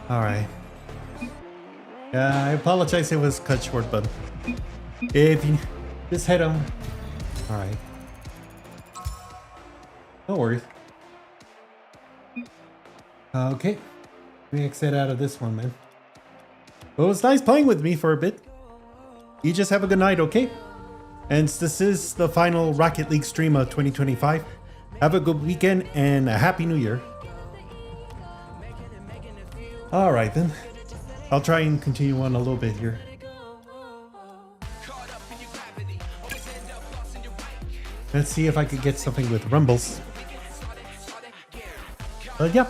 S1: Alright. Yeah, I apologize it was cut short, but if you just head on. Alright. No worries. Okay. Let me exit out of this one, man. Well, it was nice playing with me for a bit. You just have a good night, okay? And this is the final Rocket League stream of 2025. Have a good weekend and a happy new year. Alright then. I'll try and continue on a little bit here. Let's see if I could get something with Rumbles. Yeah.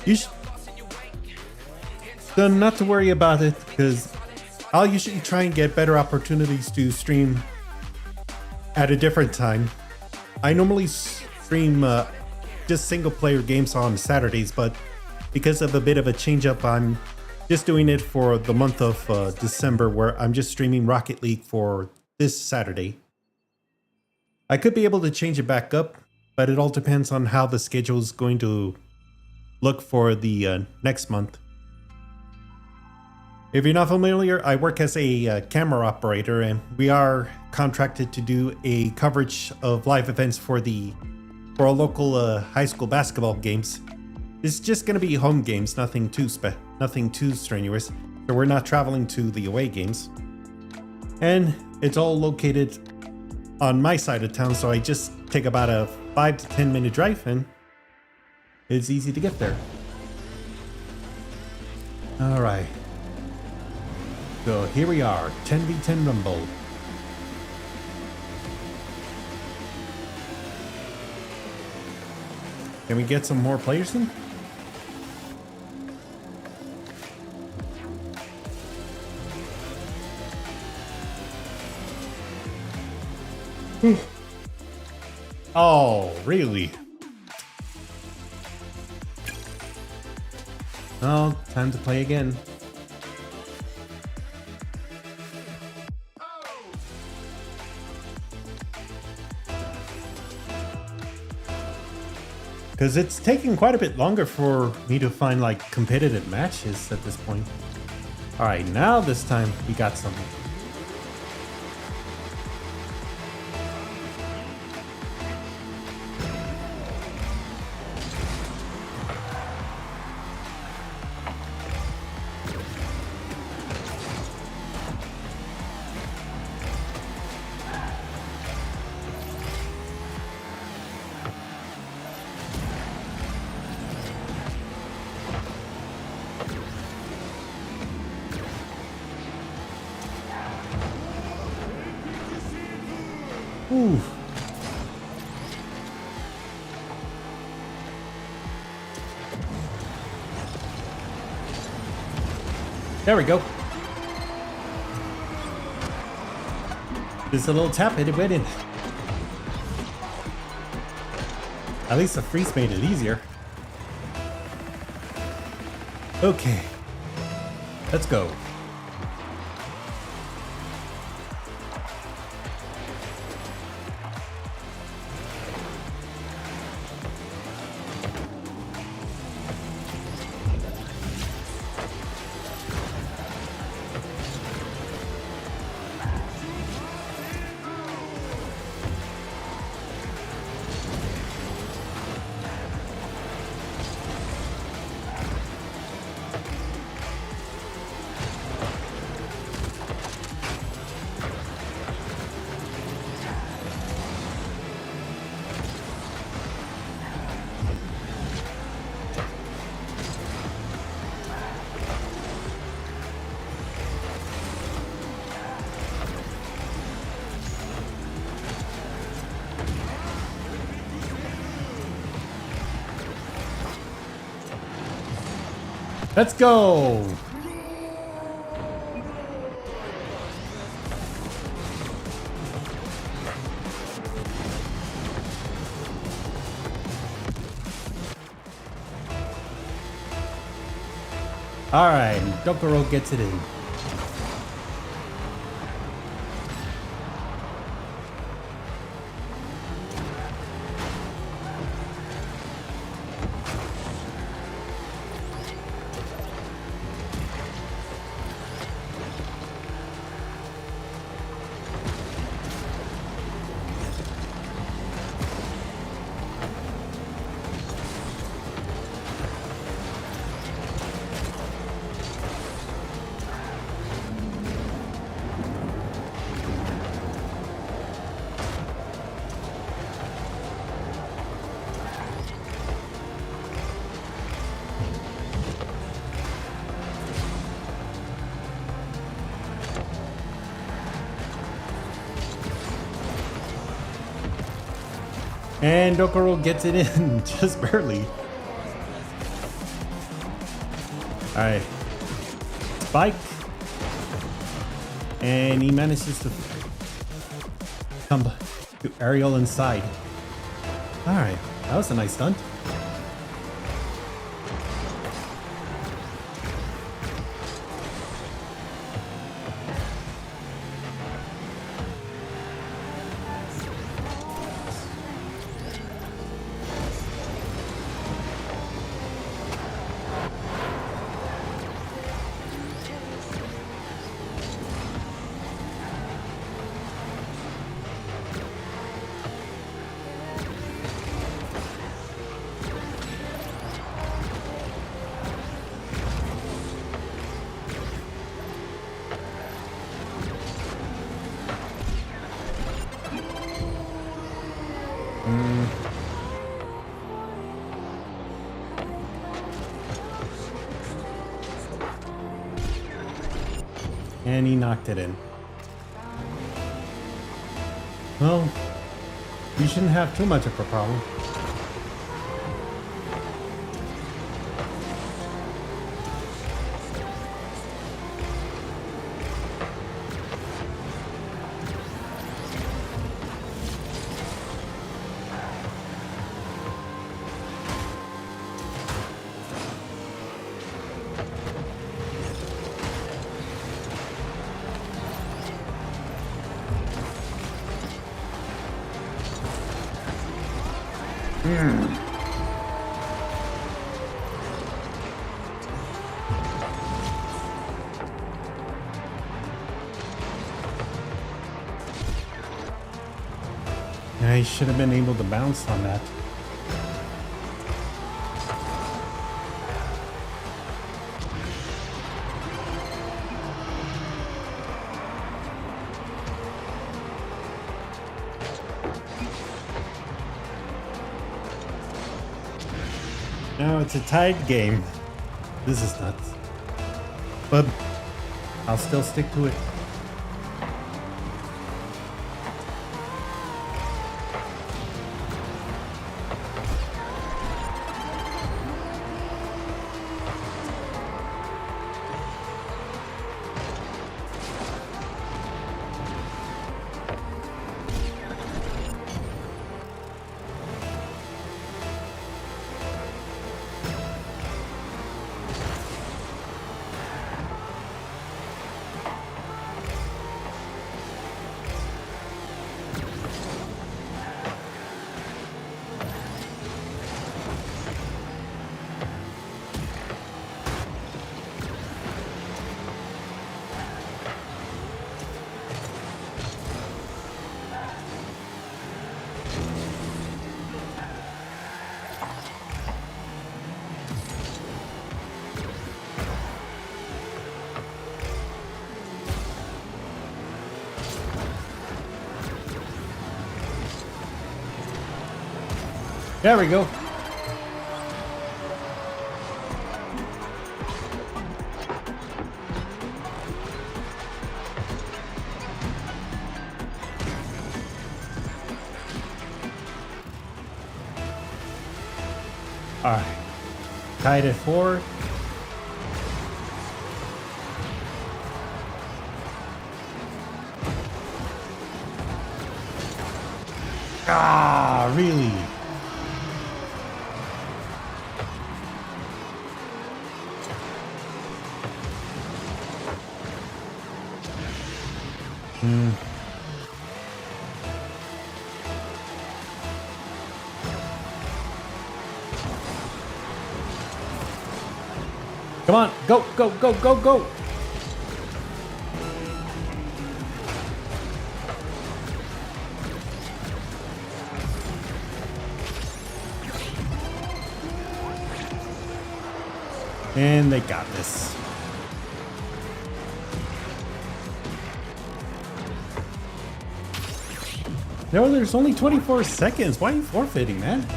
S1: You should... not to worry about it, because I'll usually try and get better opportunities to stream at a different time. I normally stream just single player games on Saturdays, but because of a bit of a change up, I'm just doing it for the month of December, where I'm just streaming Rocket League for this Saturday. I could be able to change it back up, but it all depends on how the schedule is going to look for the next month. If you're not familiar, I work as a camera operator, and we are contracted to do a coverage of live events for our local high school basketball games. It's just going to be home games, nothing too strenuous. So we're not traveling to the away games, and it's all located on my side of town. So I just take about a 5 to 10 minute drive, and it's easy to get there. All right. So here we are, 10v10 Rumble. Can we get some more players in? Oh, really? Oh, time to play again. Because it's taking quite a bit longer for me to find like competitive matches at this point. Alright, now this time we got something. Ooh. There we go. Just a little tap and it went in. At least the freeze made it easier. Okay. Let's go. Let's go! Alright, Dokuro gets it in. And Dokuro gets it in, just barely. Alright. Spike. And he manages to come to Ariel inside. Alright, that was a nice stunt. And he knocked it in. Well, you shouldn't have too much of a problem. I should have been able to bounce on that. Now it's a tied game. This is nuts. But I'll still stick to it. There we go. All right. Tied at 4. Ah, really? Come on, go, go, go, go, go. And they got this. No, there's only 24 seconds. Why are you forfeiting, man?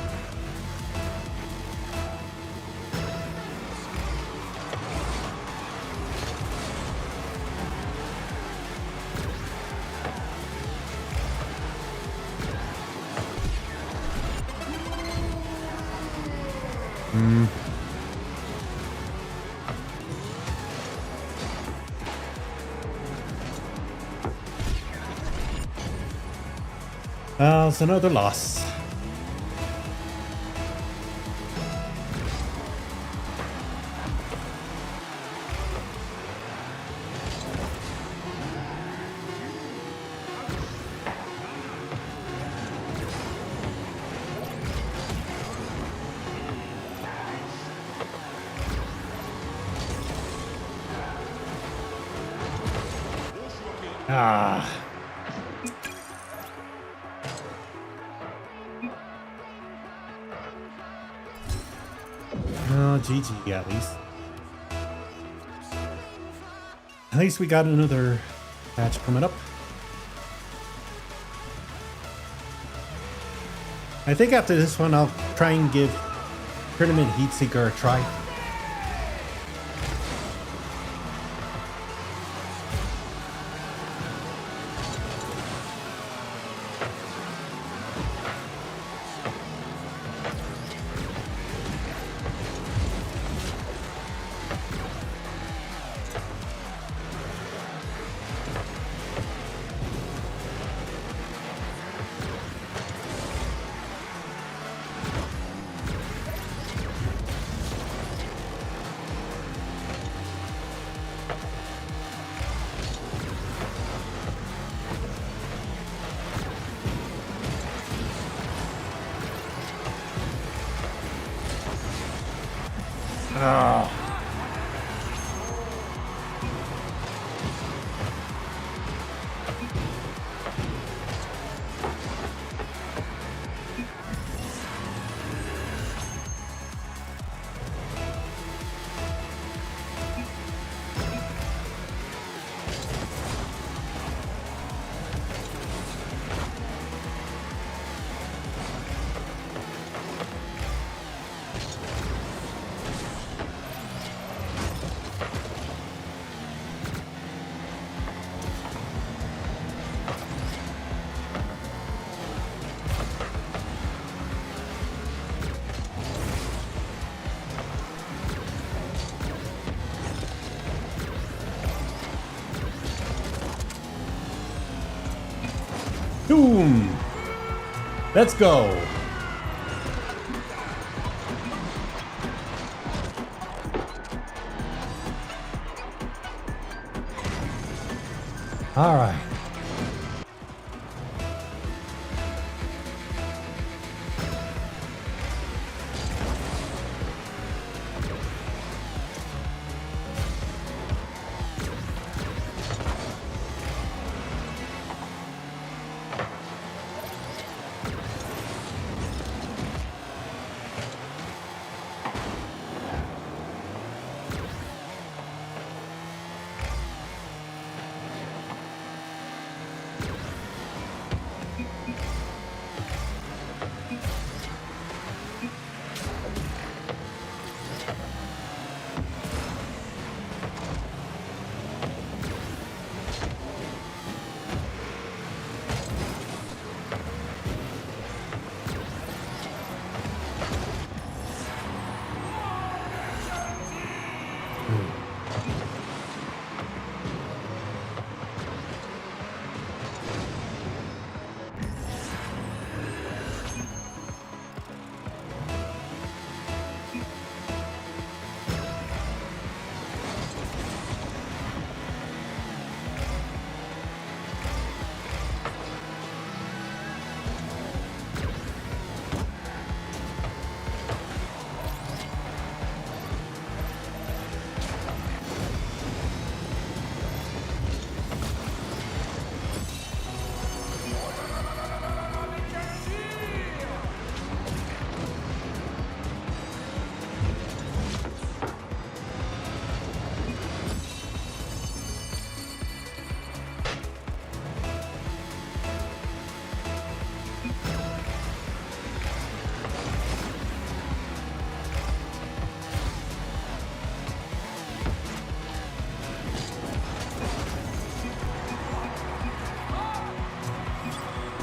S1: It's another loss. Ah. Oh, GG at least. At least we got another match coming up. I think after this one, I'll try and give Tournament Heatseeker a try. Boom! Let's go! All right.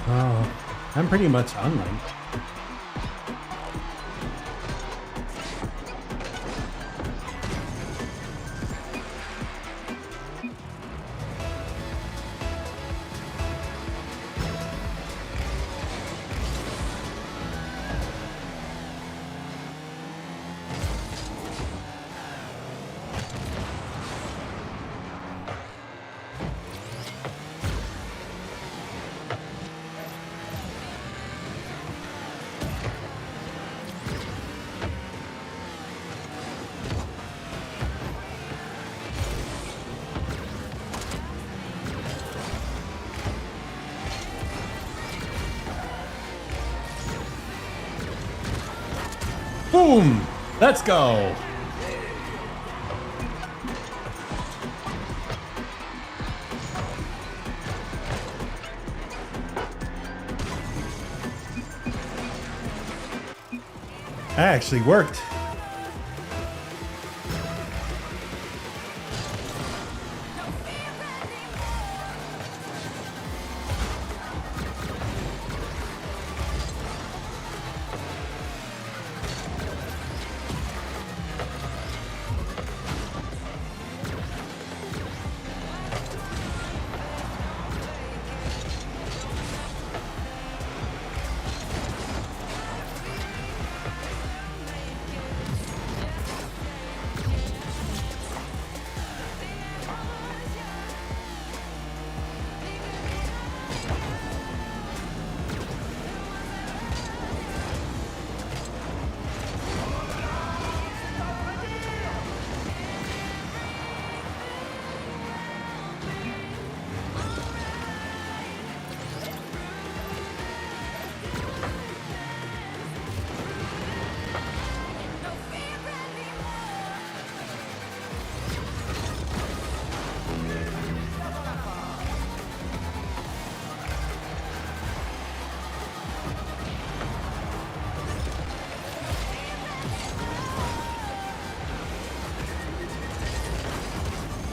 S1: Oh, I'm pretty much online. Boom! Let's go! That actually worked.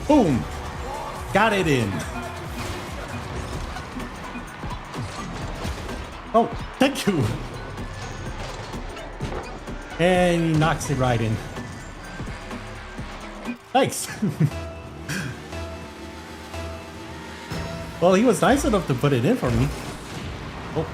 S1: Boom! Got it in. Oh, thank you. And he knocks it right in. Thanks. Well, he was nice enough to put it in for me. Oh.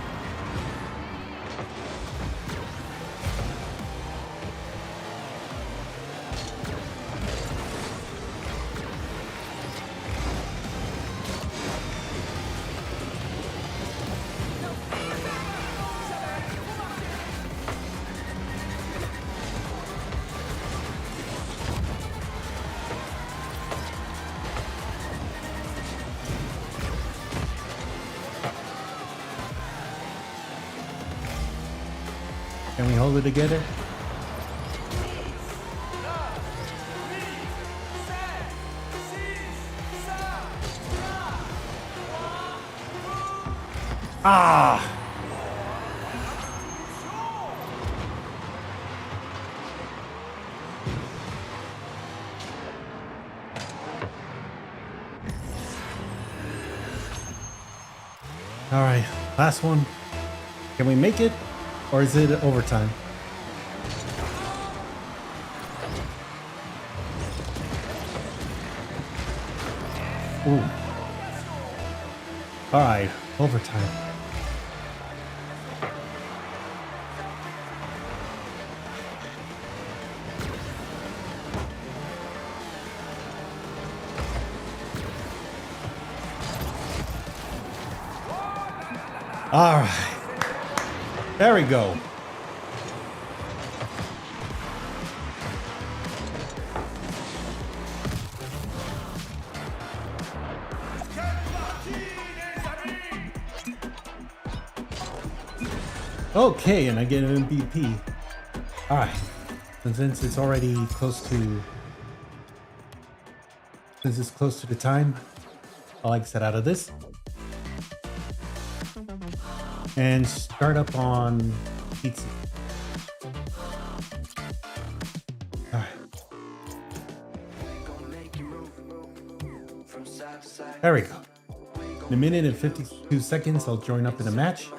S1: Can we hold it together? Ah! All right, last one. Can we make it? Or is it overtime? Ooh. All right, overtime. All right. There we go. Okay, and I get an MVP. All right. And since it's already close to the time, I'll exit out of this and start up on pizza. All right. There we go. In a minute and 52 seconds, I'll join up in a match.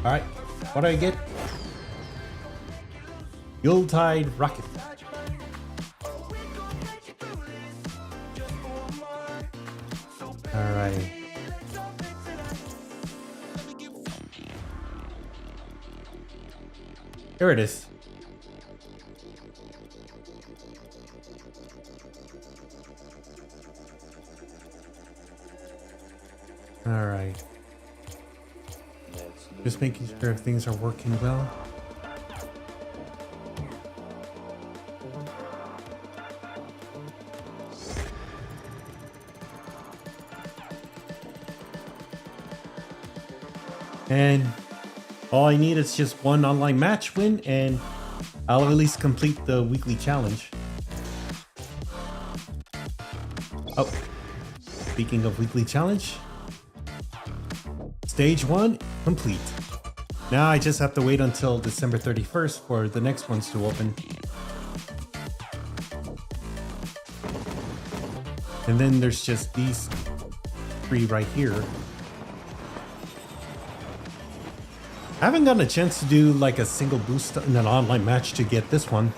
S1: All right, what do I get? Yuletide Rocket. All right. Here it is. All right. Just making sure things are working well. And all I need is just one online match win, and I'll at least complete the weekly challenge. Oh, speaking of weekly challenge, stage 1 complete. Now I just have to wait until December 31st for the next ones to open. And then there's just these 3 right here. I haven't gotten a chance to do like a single boost in an online match to get this one.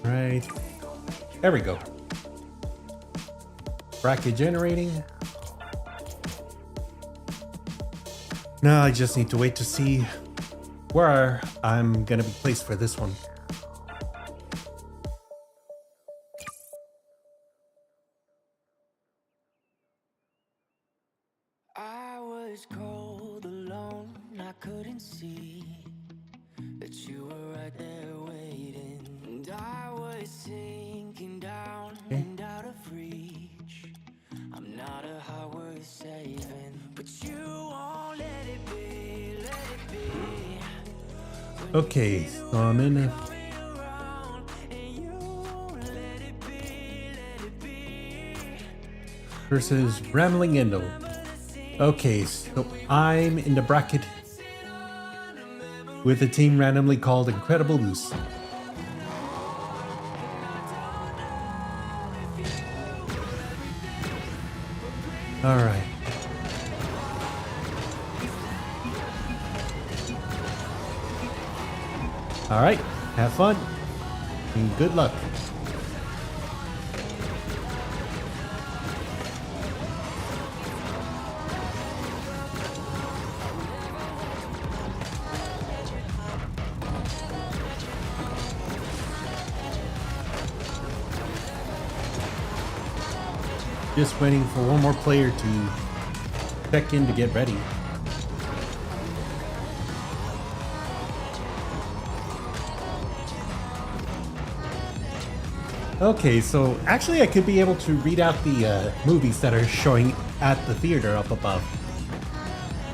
S1: Right. There we go. Bracket generating. Now I just need to wait to see where I'm gonna be placed for this one.
S2: I was cold, alone, I couldn't see that you were right there waiting. And I was sinking down and out of reach. I'm not a high worth saving, but you won't let it be, let it be.
S1: Okay, so I'm in a... versus Rambling Endo. Okay, so I'm in the bracket with a team randomly called Incredible Loose. Alright. Alright, have fun and good luck. Just waiting for one more player to check in to get ready. Okay, so actually I could be able to read out the movies that are showing at the theater up above.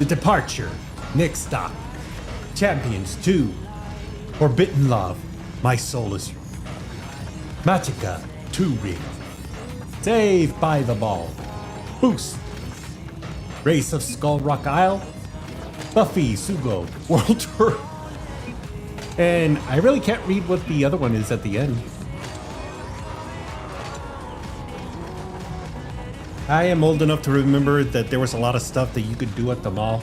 S1: The Departure, Next Stop, Champions 2, Forbidden Love, My Soul is Magica, 2 Ring, Saved by the Ball, Boost, Race of Skull Rock Isle, Buffy Sugo, World Tour. And I really can't read what the other one is at the end. I am old enough to remember that there was a lot of stuff that you could do at the mall.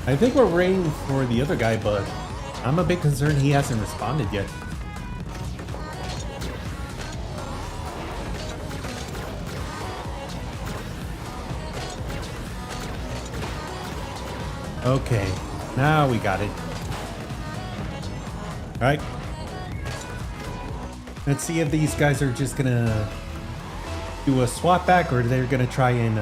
S1: I think we're waiting for the other guy, but I'm a bit concerned he hasn't responded yet. Okay, now we got it. All right. Let's see if these guys are just gonna do a swap back or they're gonna try and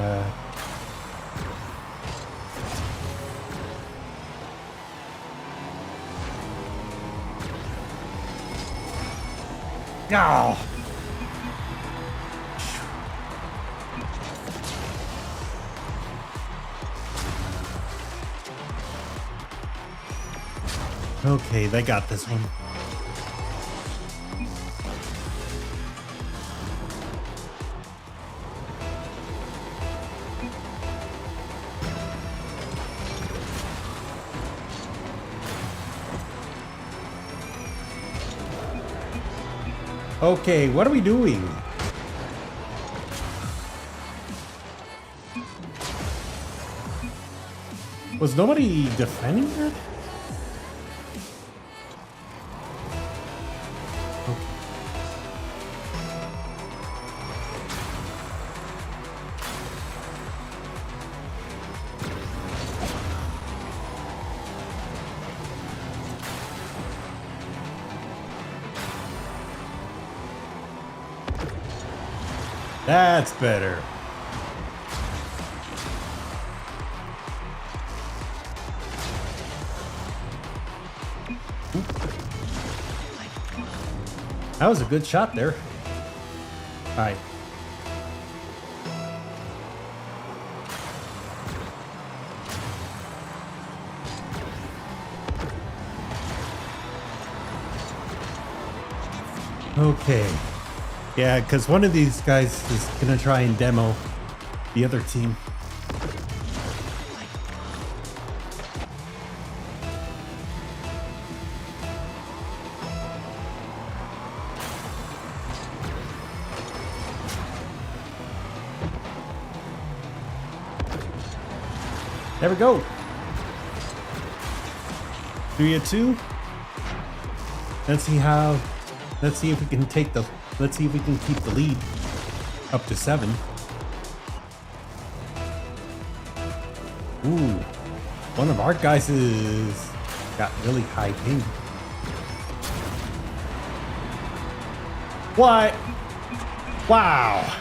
S1: oh. Okay, they got this one. Okay, what are we doing? Was nobody defending her? That's better. That was a good shot there. All right. Okay. Yeah, because one of these guys is gonna try and demo the other team. There we go. 3-2. Let's see if we can keep the lead up to 7. Ooh, one of our guys got really high ping. What? Wow.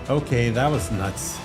S1: Okay, that was nuts.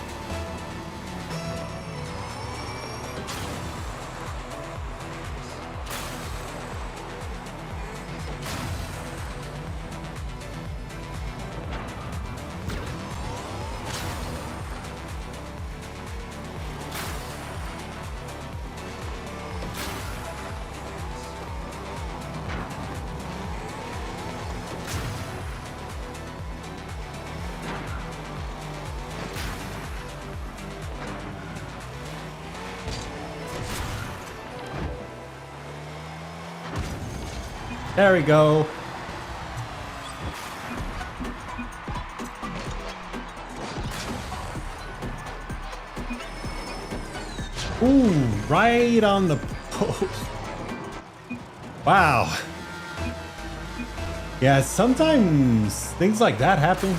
S1: There we go. Ooh, right on the post. Wow. Yeah, sometimes things like that happen.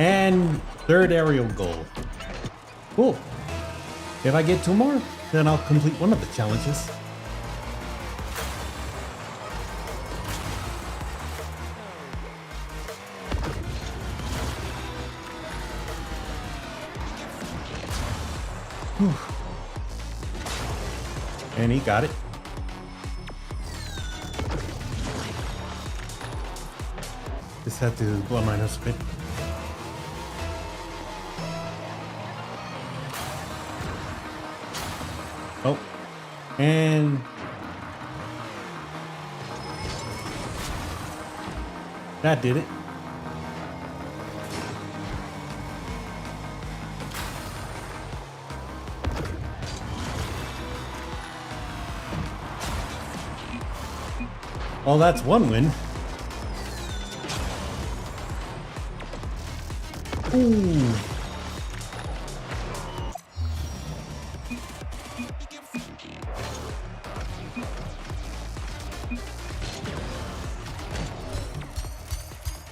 S1: And third aerial goal. Cool. If I get 2 more, then I'll complete one of the challenges. Whew. And he got it. Just had to blow my nose a bit. Oh, and that did it. Well, that's one win. Ooh.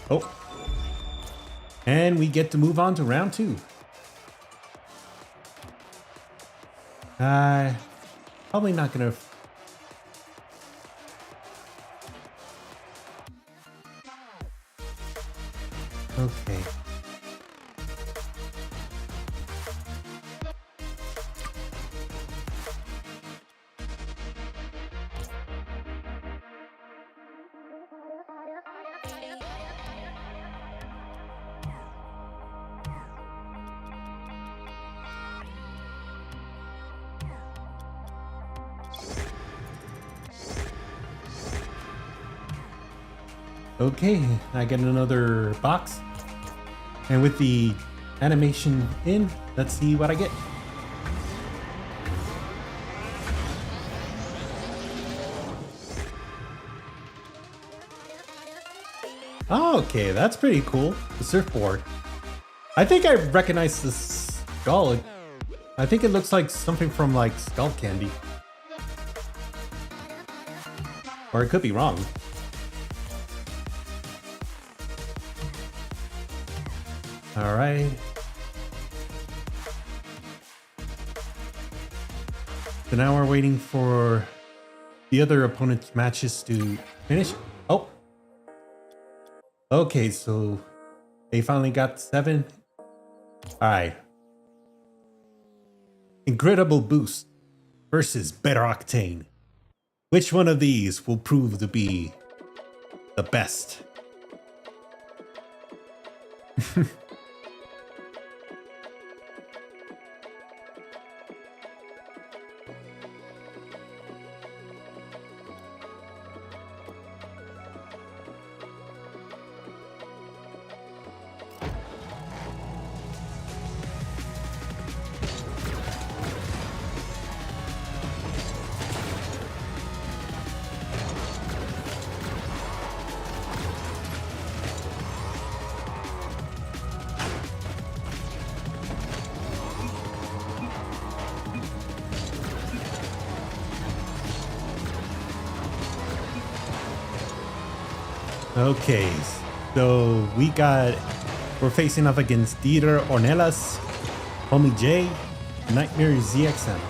S1: Oh. And we get to move on to round 2. Probably not gonna. Okay. Okay, I get another box. And with the animation in, let's see what I get. Okay, that's pretty cool. The surfboard. I think I recognize the skull. I think it looks like something from like Skull Candy. Or it could be wrong. All right. So now we're waiting for the other opponent's matches to finish. Oh. Okay, so they finally got 7. All right. Incredible Boost versus Better Octane. Which one of these will prove to be the best? Okay, so we're facing off against Dieter Ornelas, Homie J, Nightmare ZXM.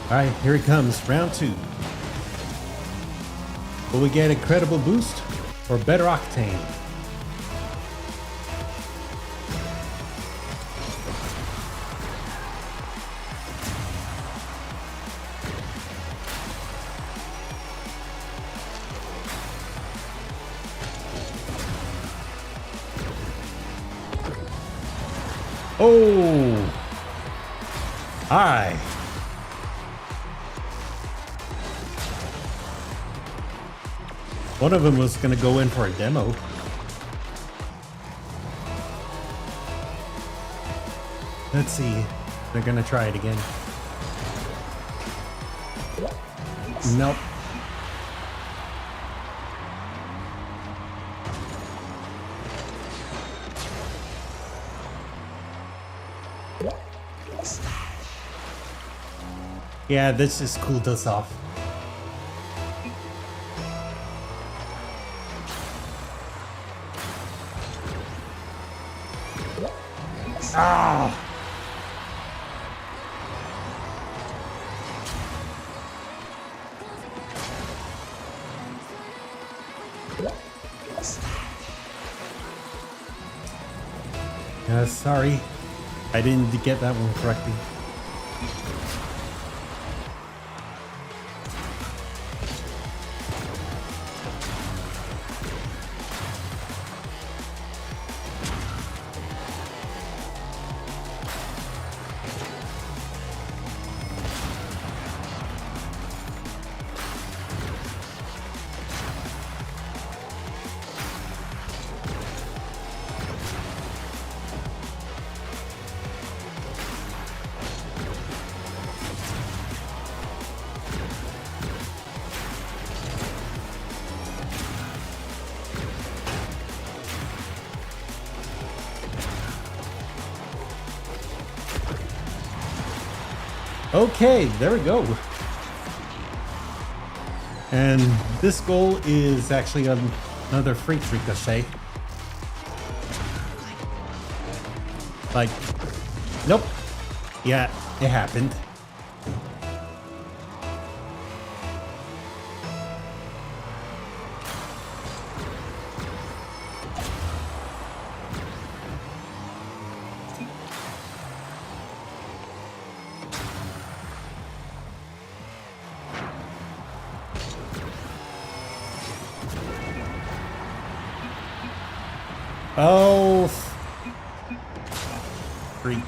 S1: Alright, here it comes, round 2. Will we get incredible boost or better octane? Oh! Alright. One of them was gonna go in for a demo. Let's see. They're gonna try it again. Nope. Yeah, this just cooled us off. Ah! Sorry. I didn't get that one correctly. Okay, there we go. And this goal is actually another Freak Ricochet. Like, nope. Yeah, it happened. Oh, freak.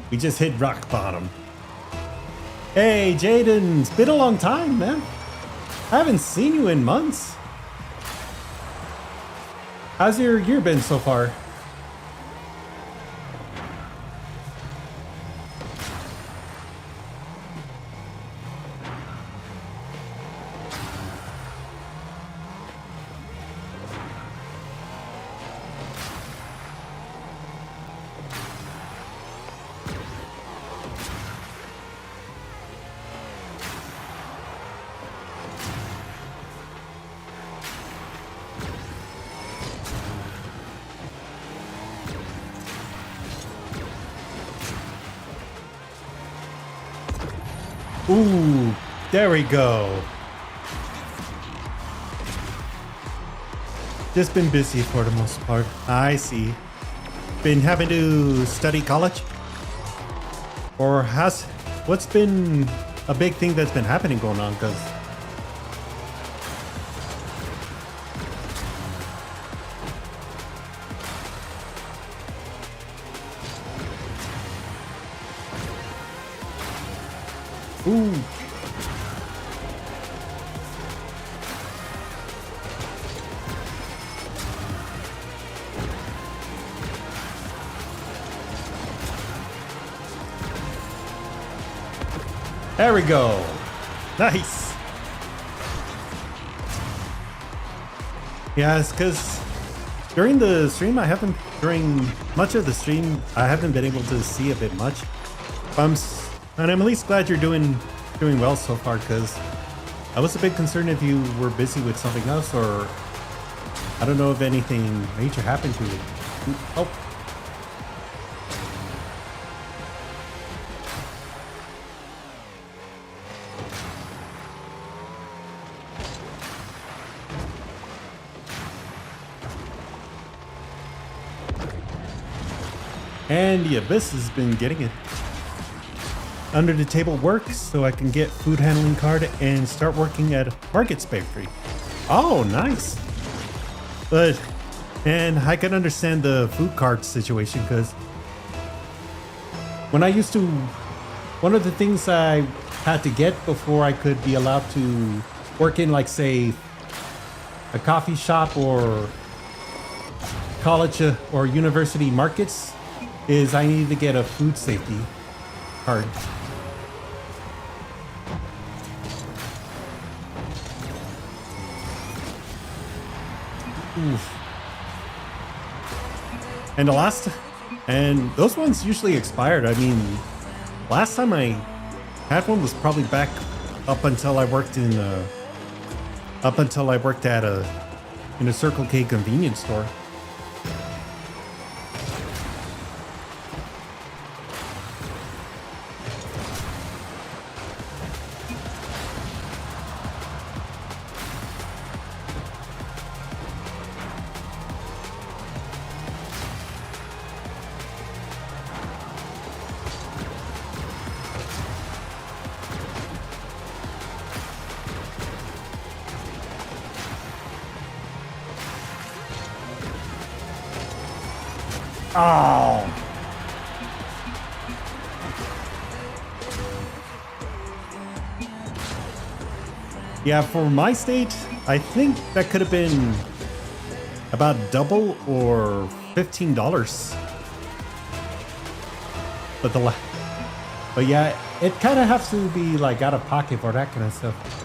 S1: We just hit rock bottom. Hey, Jaden, it's been a long time, man. I haven't seen you in months. How's your year been so far? Ooh, there we go. Just been busy for the most part. I see. Been having to study college? Or what's been a big thing that's been happening going on? Because ooh. There we go. Nice. Yeah, it's because during the stream, during much of the stream, I haven't been able to see a bit much. And I'm at least glad you're doing well so far, because I was a bit concerned if you were busy with something else, or I don't know if anything major happened to you. Oh. And the Abyss has been getting it. Under the table work, so I can get food handling card and start working at Market's Bakery. Oh, nice. And I can understand the food cart situation, because when I used to, one of the things I had to get before I could be allowed to work in, like, say, a coffee shop or college or university markets, is I needed to get a food safety card. Oof. And those ones usually expired. I mean, last time I had one was probably back up until I worked in a Circle K convenience store. Oh. Yeah, for my state, I think that could have been about double or $15. But yeah, it kind of has to be like out of pocket for that kind of stuff.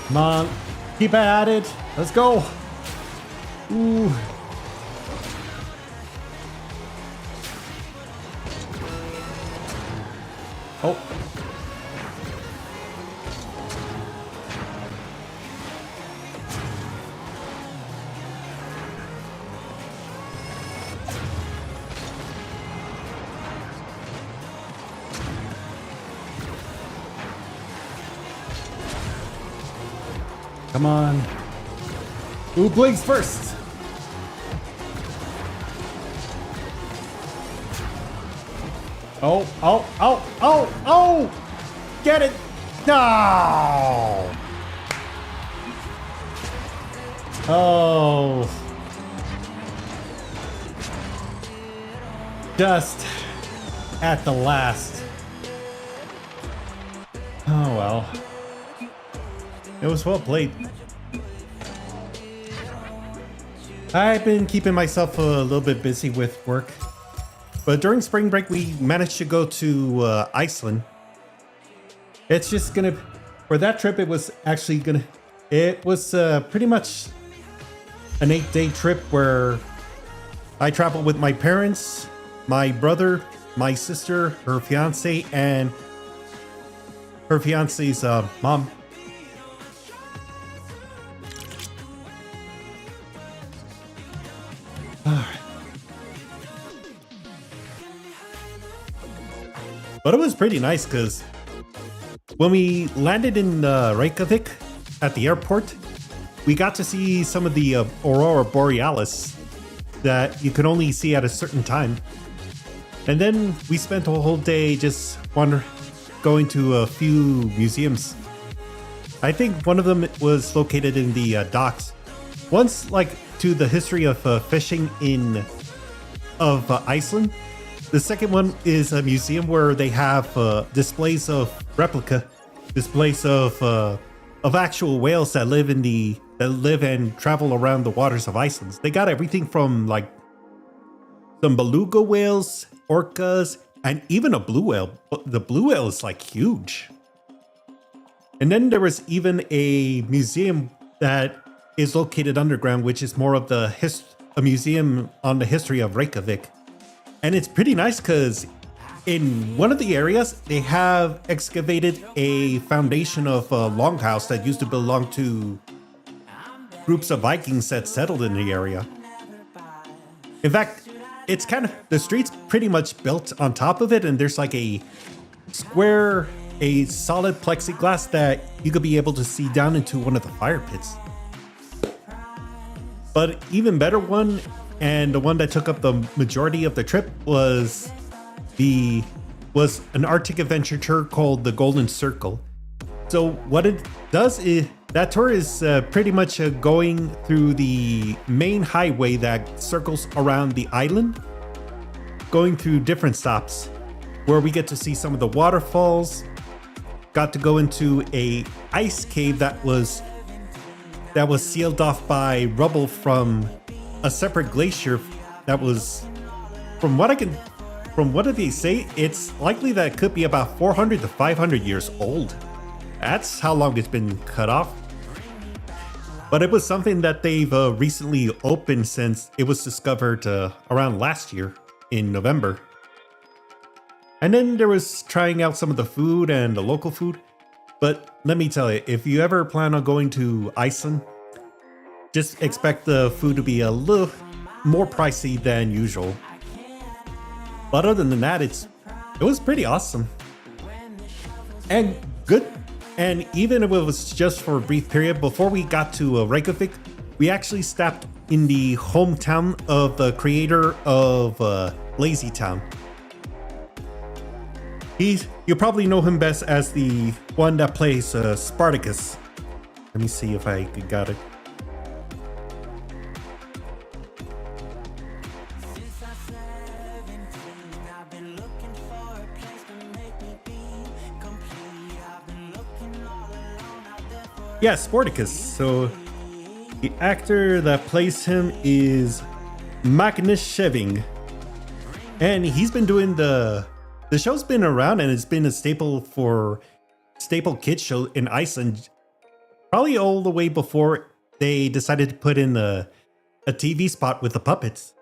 S1: Come on, keep at it. Let's go. Ooh. Oh. Come on. Ooh, Blinks first. Oh, oh, oh, oh, oh! Get it! No! Oh. Just at the last. Oh well. It was well played. I've been keeping myself a little bit busy with work, but during spring break we managed to go to Iceland. It's just gonna, for that trip it was pretty much an 8-day trip where I traveled with my parents, my brother, my sister, her fiance, and her fiance's mom. But it was pretty nice because when we landed in Reykjavik at the airport, we got to see some of the Aurora Borealis that you could only see at a certain time. And then we spent a whole day just going to a few museums. I think one of them was located in the docks. One's like to the history of fishing of Iceland. The second one is a museum where they have displays of displays of actual whales that live and travel around the waters of Iceland. They got everything from like some beluga whales, orcas, and even a blue whale. The blue whale is like huge. And then there was even a museum that is located underground, which is more of a museum on the history of Reykjavik. And it's pretty nice because in one of the areas, they have excavated a foundation of a longhouse that used to belong to groups of Vikings that settled in the area. In fact, it's the street's pretty much built on top of it, and there's like a solid plexiglass that you could be able to see down into one of the fire pits. But even better one, and the one that took up the majority of the trip, was an Arctic adventure tour called the Golden Circle. So what it does is that tour is pretty much going through the main highway that circles around the island, going through different stops where we get to see some of the waterfalls. Got to go into a ice cave that was sealed off by rubble from a separate glacier that was, from what did they say, it's likely that it could be about 400 to 500 years old. That's how long it's been cut off. But it was something that they've recently opened since it was discovered around last year in November. And then there was trying out some of the food and the local food. But let me tell you, if you ever plan on going to Iceland, just expect the food to be a little more pricey than usual. But other than that, it was pretty awesome. And good. And even if it was just for a brief period, before we got to Reykjavik, we actually stopped in the hometown of the creator of Lazy Town. You probably know him best as the one that plays Spartacus. Let me see if I got it. Yeah, Sporticus. So the actor that plays him is Magnus Scheving, and he's been doing the show's been around, and it's been a staple kids show in Iceland, probably all the way before they decided to put in a TV spot with the puppets.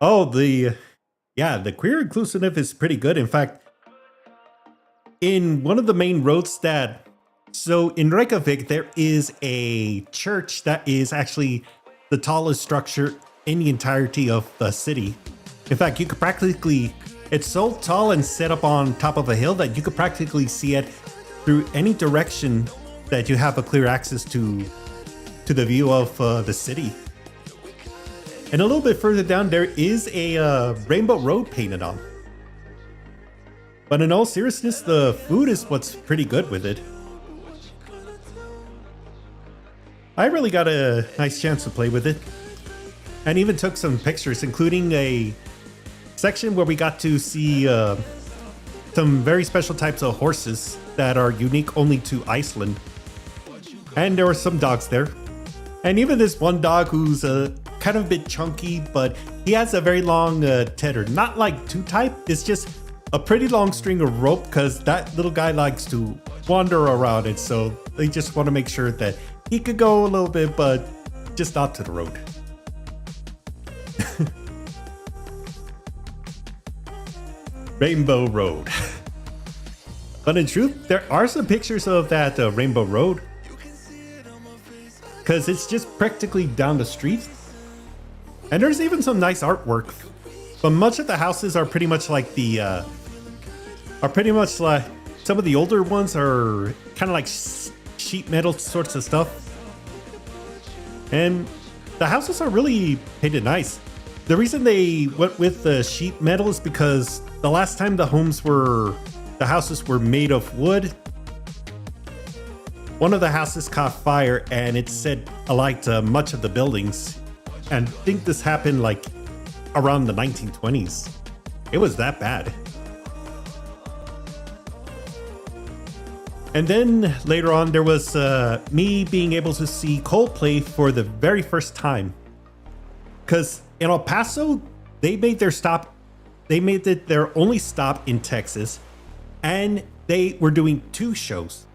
S1: Oh, the queer inclusive is pretty good. In fact, in one of the main roads so in Reykjavik, there is a church that is actually the tallest structure in the entirety of the city. In fact, it's so tall and set up on top of a hill that you could practically see it through any direction that you have a clear access to the view of the city. And a little bit further down, there is a Rainbow Road painted on. But in all seriousness, the food is what's pretty good with it. I really got a nice chance to play with it, and even took some pictures, including a section where we got to see some very special types of horses that are unique only to Iceland. And there were some dogs there. And even this one dog who's kind of a bit chunky, but he has a very long tether. Not like too tight, it's just a pretty long string of rope, because that little guy likes to wander around it. So they just want to make sure that he could go a little bit, but just not to the road. Rainbow Road. But in truth, there are some pictures of that Rainbow Road, because it's just practically down the street. And there's even some nice artwork. But much of the houses are pretty much like some of the older ones are kind of like sheet metal sorts of stuff. And the houses are really painted nice. The reason they went with the sheet metal is because the last time the houses were made of wood, one of the houses caught fire and it set alight to much of the buildings. And I think this happened like around the 1920s. It was that bad. And then later on, there was me being able to see Coldplay for the very first time. Because in El Paso, they made it their only stop in Texas. And they were doing 2 shows.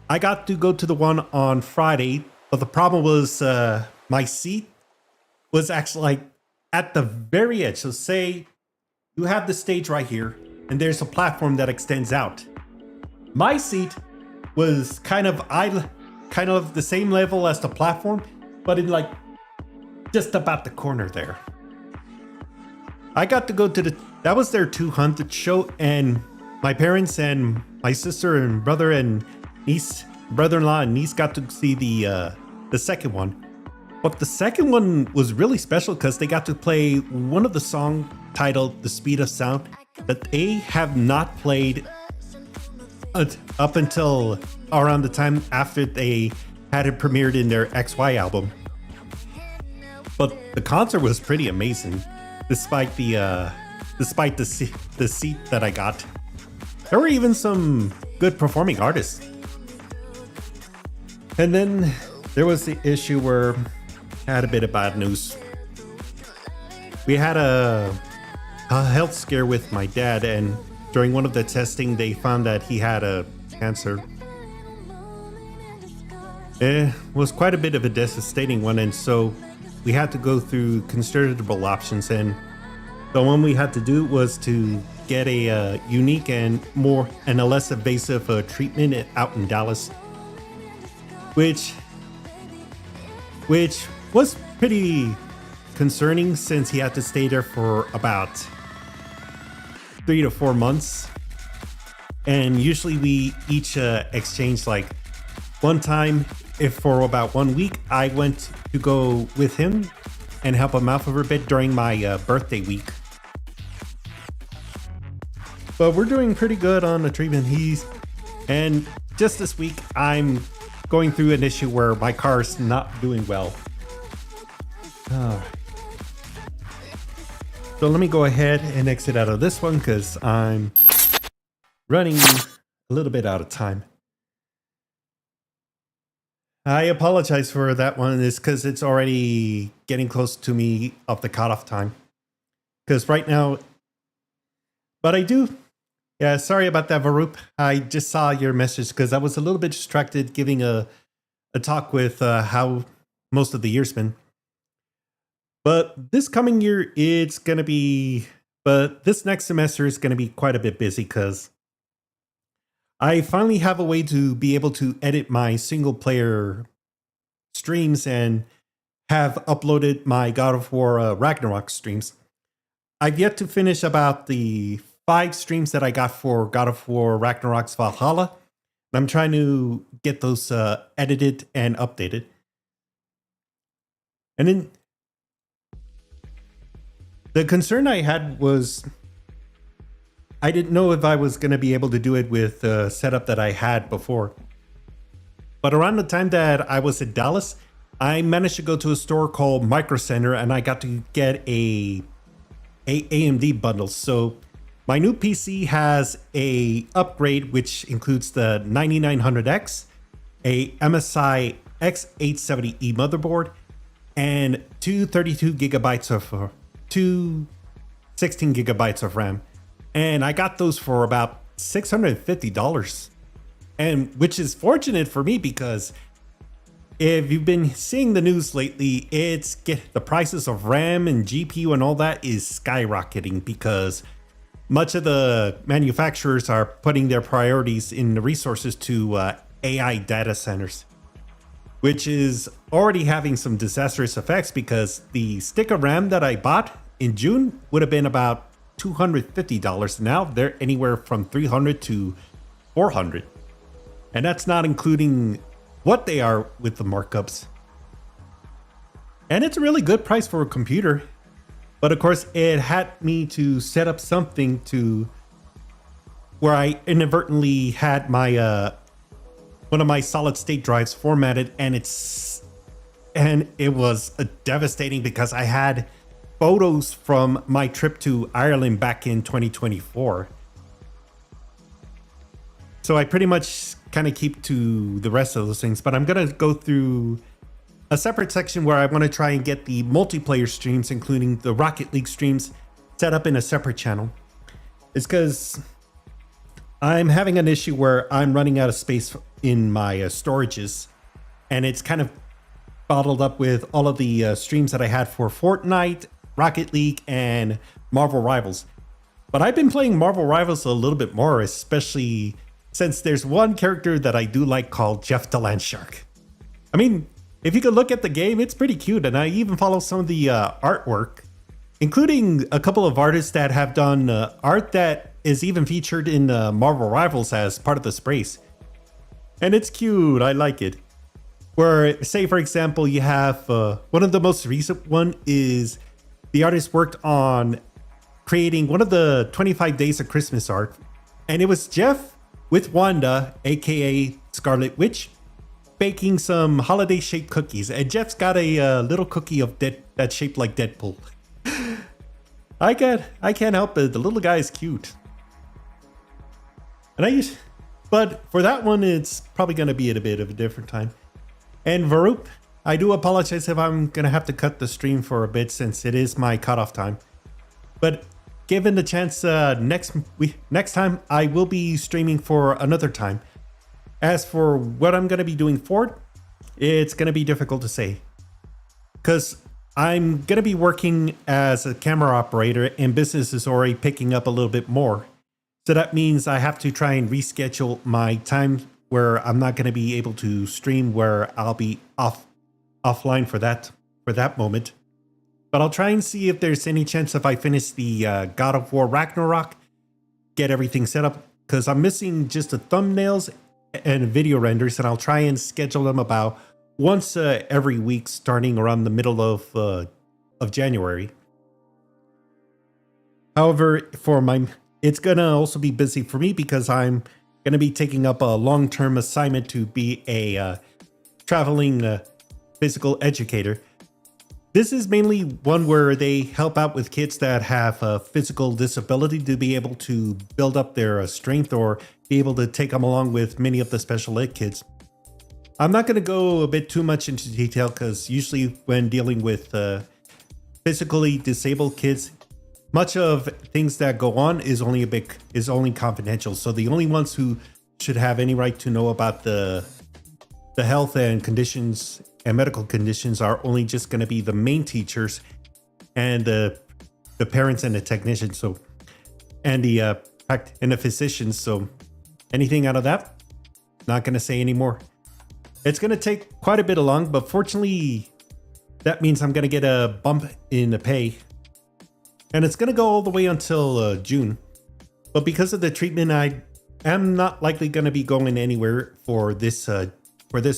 S1: I got to go to the one on Friday, but the problem was my seat was actually like at the very edge. So say you have the stage right here, and there's a platform that extends out. My seat was kind of the same level as the platform, but in like just about the corner there. I got to go to that was their 200th show, and my parents and my sister and brother-in-law and niece got to see the second one. But the second one was really special because they got to play one of the songs titled "The Speed of Sound" that they have not played up until around the time after they had it premiered in their XY album. But the concert was pretty amazing, despite the seat that I got. There were even some good performing artists. And then there was the issue where I had a bit of bad news. We had a health scare with my dad, and during one of the testing, they found that he had a cancer. It was quite a bit of a devastating one, and so we had to go through considerable options. And the one we had to do was to get a unique and a less invasive treatment out in Dallas, which was pretty concerning since he had to stay there for about 3 to 4 months. And usually we each exchange, like one time, if for about 1 week, I went to go with him and help him out for a bit during my birthday week. But we're doing pretty good on the treatment. And just this week, I'm going through an issue where my car's not doing well. So let me go ahead and exit out of this one because I'm running a little bit out of time. I apologize for that one. It's because it's already getting close to me of the cutoff time. Because right now, but I do. Yeah, sorry about that, Varup. I just saw your message because I was a little bit distracted giving a talk with how most of the year's been. But this coming year, but this next semester is going to be quite a bit busy because I finally have a way to be able to edit my single player streams and have uploaded my God of War Ragnarok streams. I've yet to finish about the 5 streams that I got for God of War Ragnarok's Valhalla. I'm trying to get those edited and updated. And then the concern I had was I didn't know if I was going to be able to do it with the setup that I had before. But around the time that I was in Dallas, I managed to go to a store called Micro Center and I got to get a AMD bundle. So my new PC has a upgrade which includes the 9900X, a MSI X870E motherboard, and two 16 gigabytes of RAM. And I got those for about $650. And which is fortunate for me because if you've been seeing the news lately, the prices of RAM and GPU and all that is skyrocketing because much of the manufacturers are putting their priorities in the resources to AI data centers, which is already having some disastrous effects because the stick of RAM that I bought in June would have been about $250. Now they're anywhere from $300 to $400. And that's not including what they are with the markups. And it's a really good price for a computer. But of course, it had me to set up something to where I inadvertently had my one of my solid state drives formatted, and it was devastating because I had photos from my trip to Ireland back in 2024. So I pretty much kind of keep to the rest of those things, but I'm going to go through a separate section where I want to try and get the multiplayer streams, including the Rocket League streams, set up in a separate channel. It's because I'm having an issue where I'm running out of space in my storages, and it's kind of bottled up with all of the streams that I had for Fortnite, Rocket League, and Marvel Rivals. But I've been playing Marvel Rivals a little bit more, especially since there's one character that I do like called Jeff the Landshark. I mean, if you could look at the game, it's pretty cute, and I even follow some of the artwork, including a couple of artists that have done art that is even featured in Marvel Rivals as part of the sprays. And it's cute, I like it. Where, say for example, you have one of the most recent one is the artist worked on creating one of the 25 Days of Christmas art. And it was Jeff with Wanda, aka Scarlet Witch, baking some holiday shaped cookies. And Jeff's got a little cookie of that's shaped like Deadpool. I can't help it, the little guy is cute. And but for that one, it's probably going to be at a bit of a different time. And Varup, I do apologize if I'm going to have to cut the stream for a bit since it is my cutoff time. But given the chance, next time I will be streaming for another time. As for what I'm going to be doing for it, it's going to be difficult to say. Because I'm going to be working as a camera operator and business is already picking up a little bit more. So that means I have to try and reschedule my time where I'm not going to be able to stream, where I'll be offline for that moment. But I'll try and see if there's any chance if I finish the God of War Ragnarok, get everything set up, because I'm missing just the thumbnails and video renders, and I'll try and schedule them about once every week starting around the middle of January. However, it's gonna also be busy for me because I'm gonna be taking up a long-term assignment to be a traveling physical educator. This is mainly one where they help out with kids that have a physical disability to be able to build up their strength or be able to take them along with many of the special ed kids. I'm not going to go a bit too much into detail because usually when dealing with physically disabled kids, much of things that go on is only confidential. So the only ones who should have any right to know about the health and conditions and medical conditions are only just going to be the main teachers and the parents and the technicians. So and the physicians. So anything out of that, not going to say anymore. It's going to take quite a bit along, but fortunately, that means I'm going to get a bump in the pay. And it's going to go all the way until June. But because of the treatment, I am not likely going to be going anywhere for this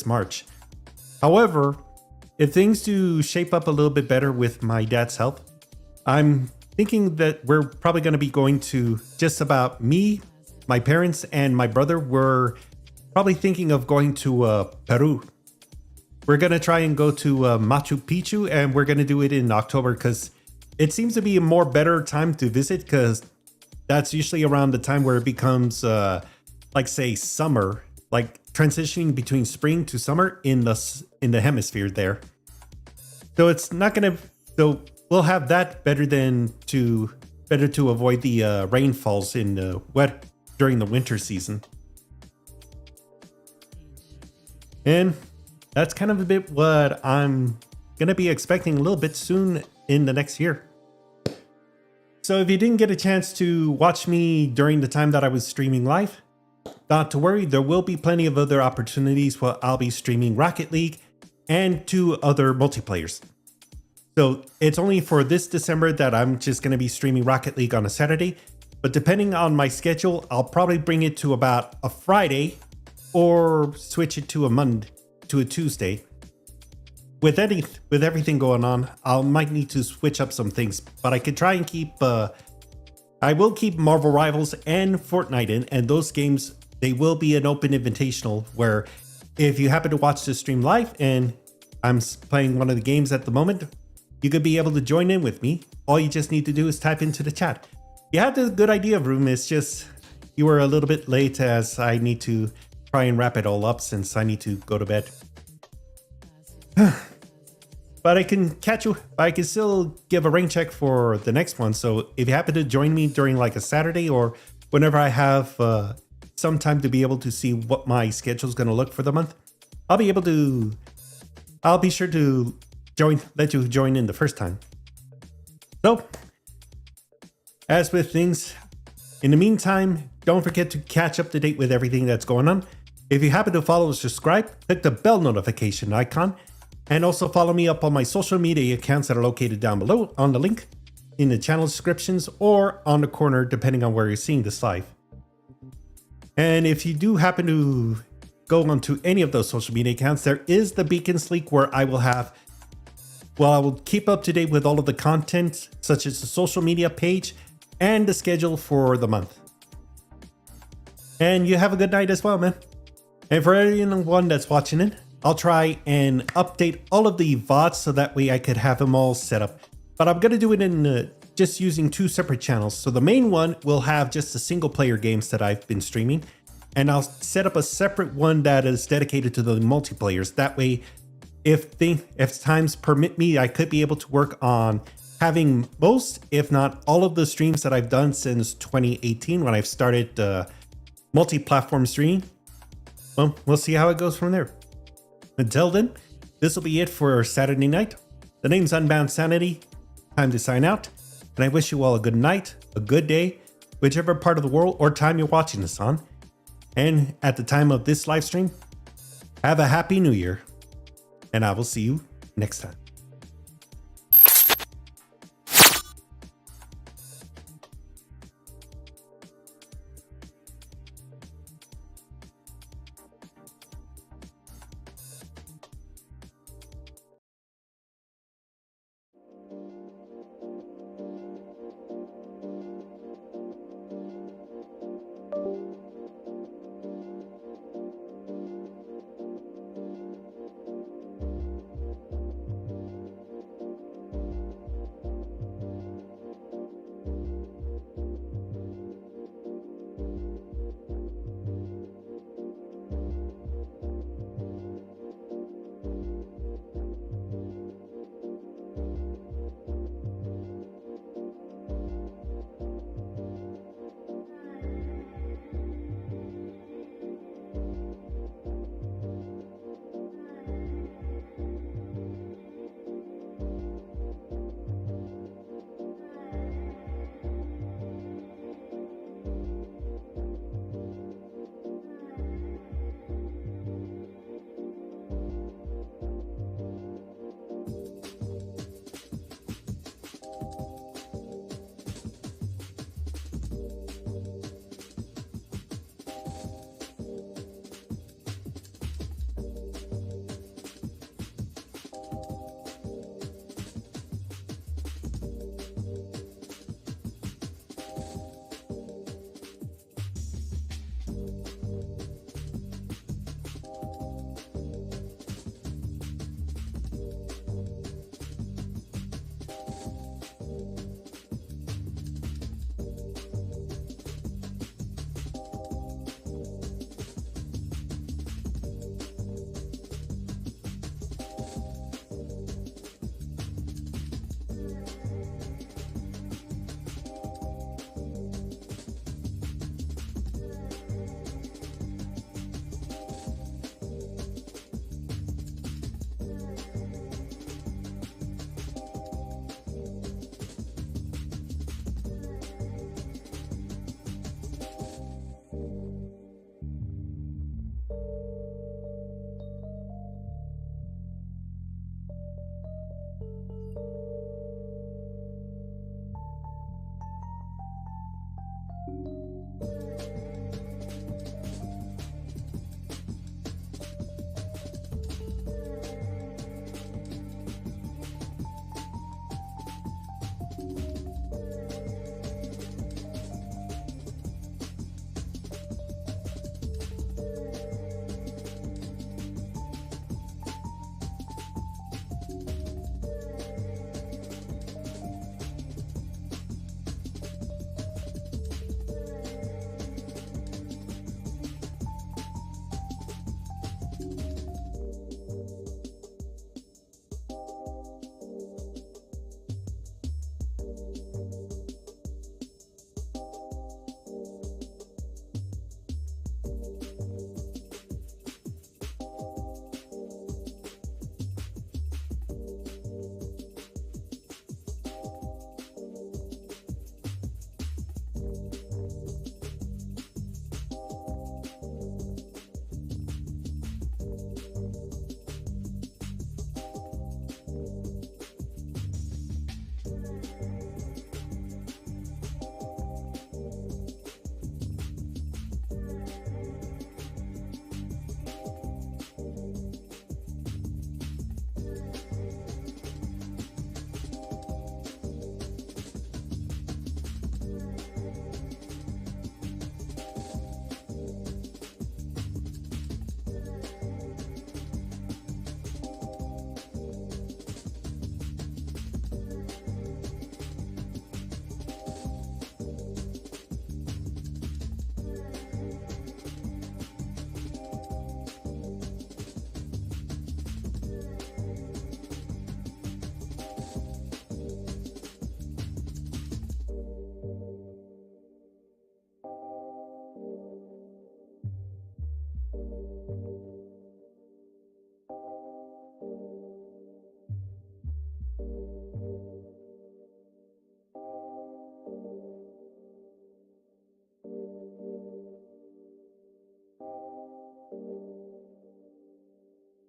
S1: March. However, if things do shape up a little bit better with my dad's health, I'm thinking that we're probably going to be going to just about me, my parents, and my brother. We're probably thinking of going to Peru. We're going to try and go to Machu Picchu, and we're going to do it in October because it seems to be a more better time to visit because that's usually around the time where it becomes like say summer, like transitioning between spring to summer in the hemisphere there. So it's not going to, so we'll have that better to avoid the rainfalls in wet during the winter season. And that's kind of a bit what I'm going to be expecting a little bit soon in the next year. So if you didn't get a chance to watch me during the time that I was streaming live, not to worry, there will be plenty of other opportunities where I'll be streaming Rocket League and 2 other multiplayers. So it's only for this December that I'm just going to be streaming Rocket League on a Saturday, but depending on my schedule, I'll probably bring it to about a Friday or switch it to a Tuesday. With everything going on, I might need to switch up some things, but I could try and keep. I will keep Marvel Rivals and Fortnite in, and those games, they will be an open invitational where if you happen to watch the stream live and I'm playing one of the games at the moment, you could be able to join in with me. All you just need to do is type into the chat. You had a good idea, Room. It's just you were a little bit late as I need to try and wrap it all up since I need to go to bed. But I can catch you. I can still give a rain check for the next one. So if you happen to join me during like a Saturday or whenever I have some time to be able to see what my schedule is going to look for the month, I'll be sure to let you join in the first time. So as with things, in the meantime, don't forget to catch up to date with everything that's going on. If you happen to follow or subscribe, click the bell notification icon. And also follow me up on my social media accounts that are located down below on the link in the channel descriptions or on the corner, depending on where you're seeing this live. And if you do happen to go onto any of those social media accounts, there is the Beacons link where I will keep up to date with all of the content, such as the social media page and the schedule for the month. And you have a good night as well, man. And for anyone that's watching it, I'll try and update all of the VODs so that way I could have them all set up. But I'm going to do it in just using two separate channels. So the main one will have just the single player games that I've been streaming. And I'll set up a separate one that is dedicated to the multiplayers. That way, if times permit me, I could be able to work on having most, if not all of the streams that I've done since 2018 when I've started multi-platform streaming. Well, we'll see how it goes from there. Until then, this will be it for Saturday night. The name's Unbound Sanity. Time to sign out. And I wish you all a good night, a good day, whichever part of the world or time you're watching this on. And at the time of this live stream, have a happy new year. And I will see you next time.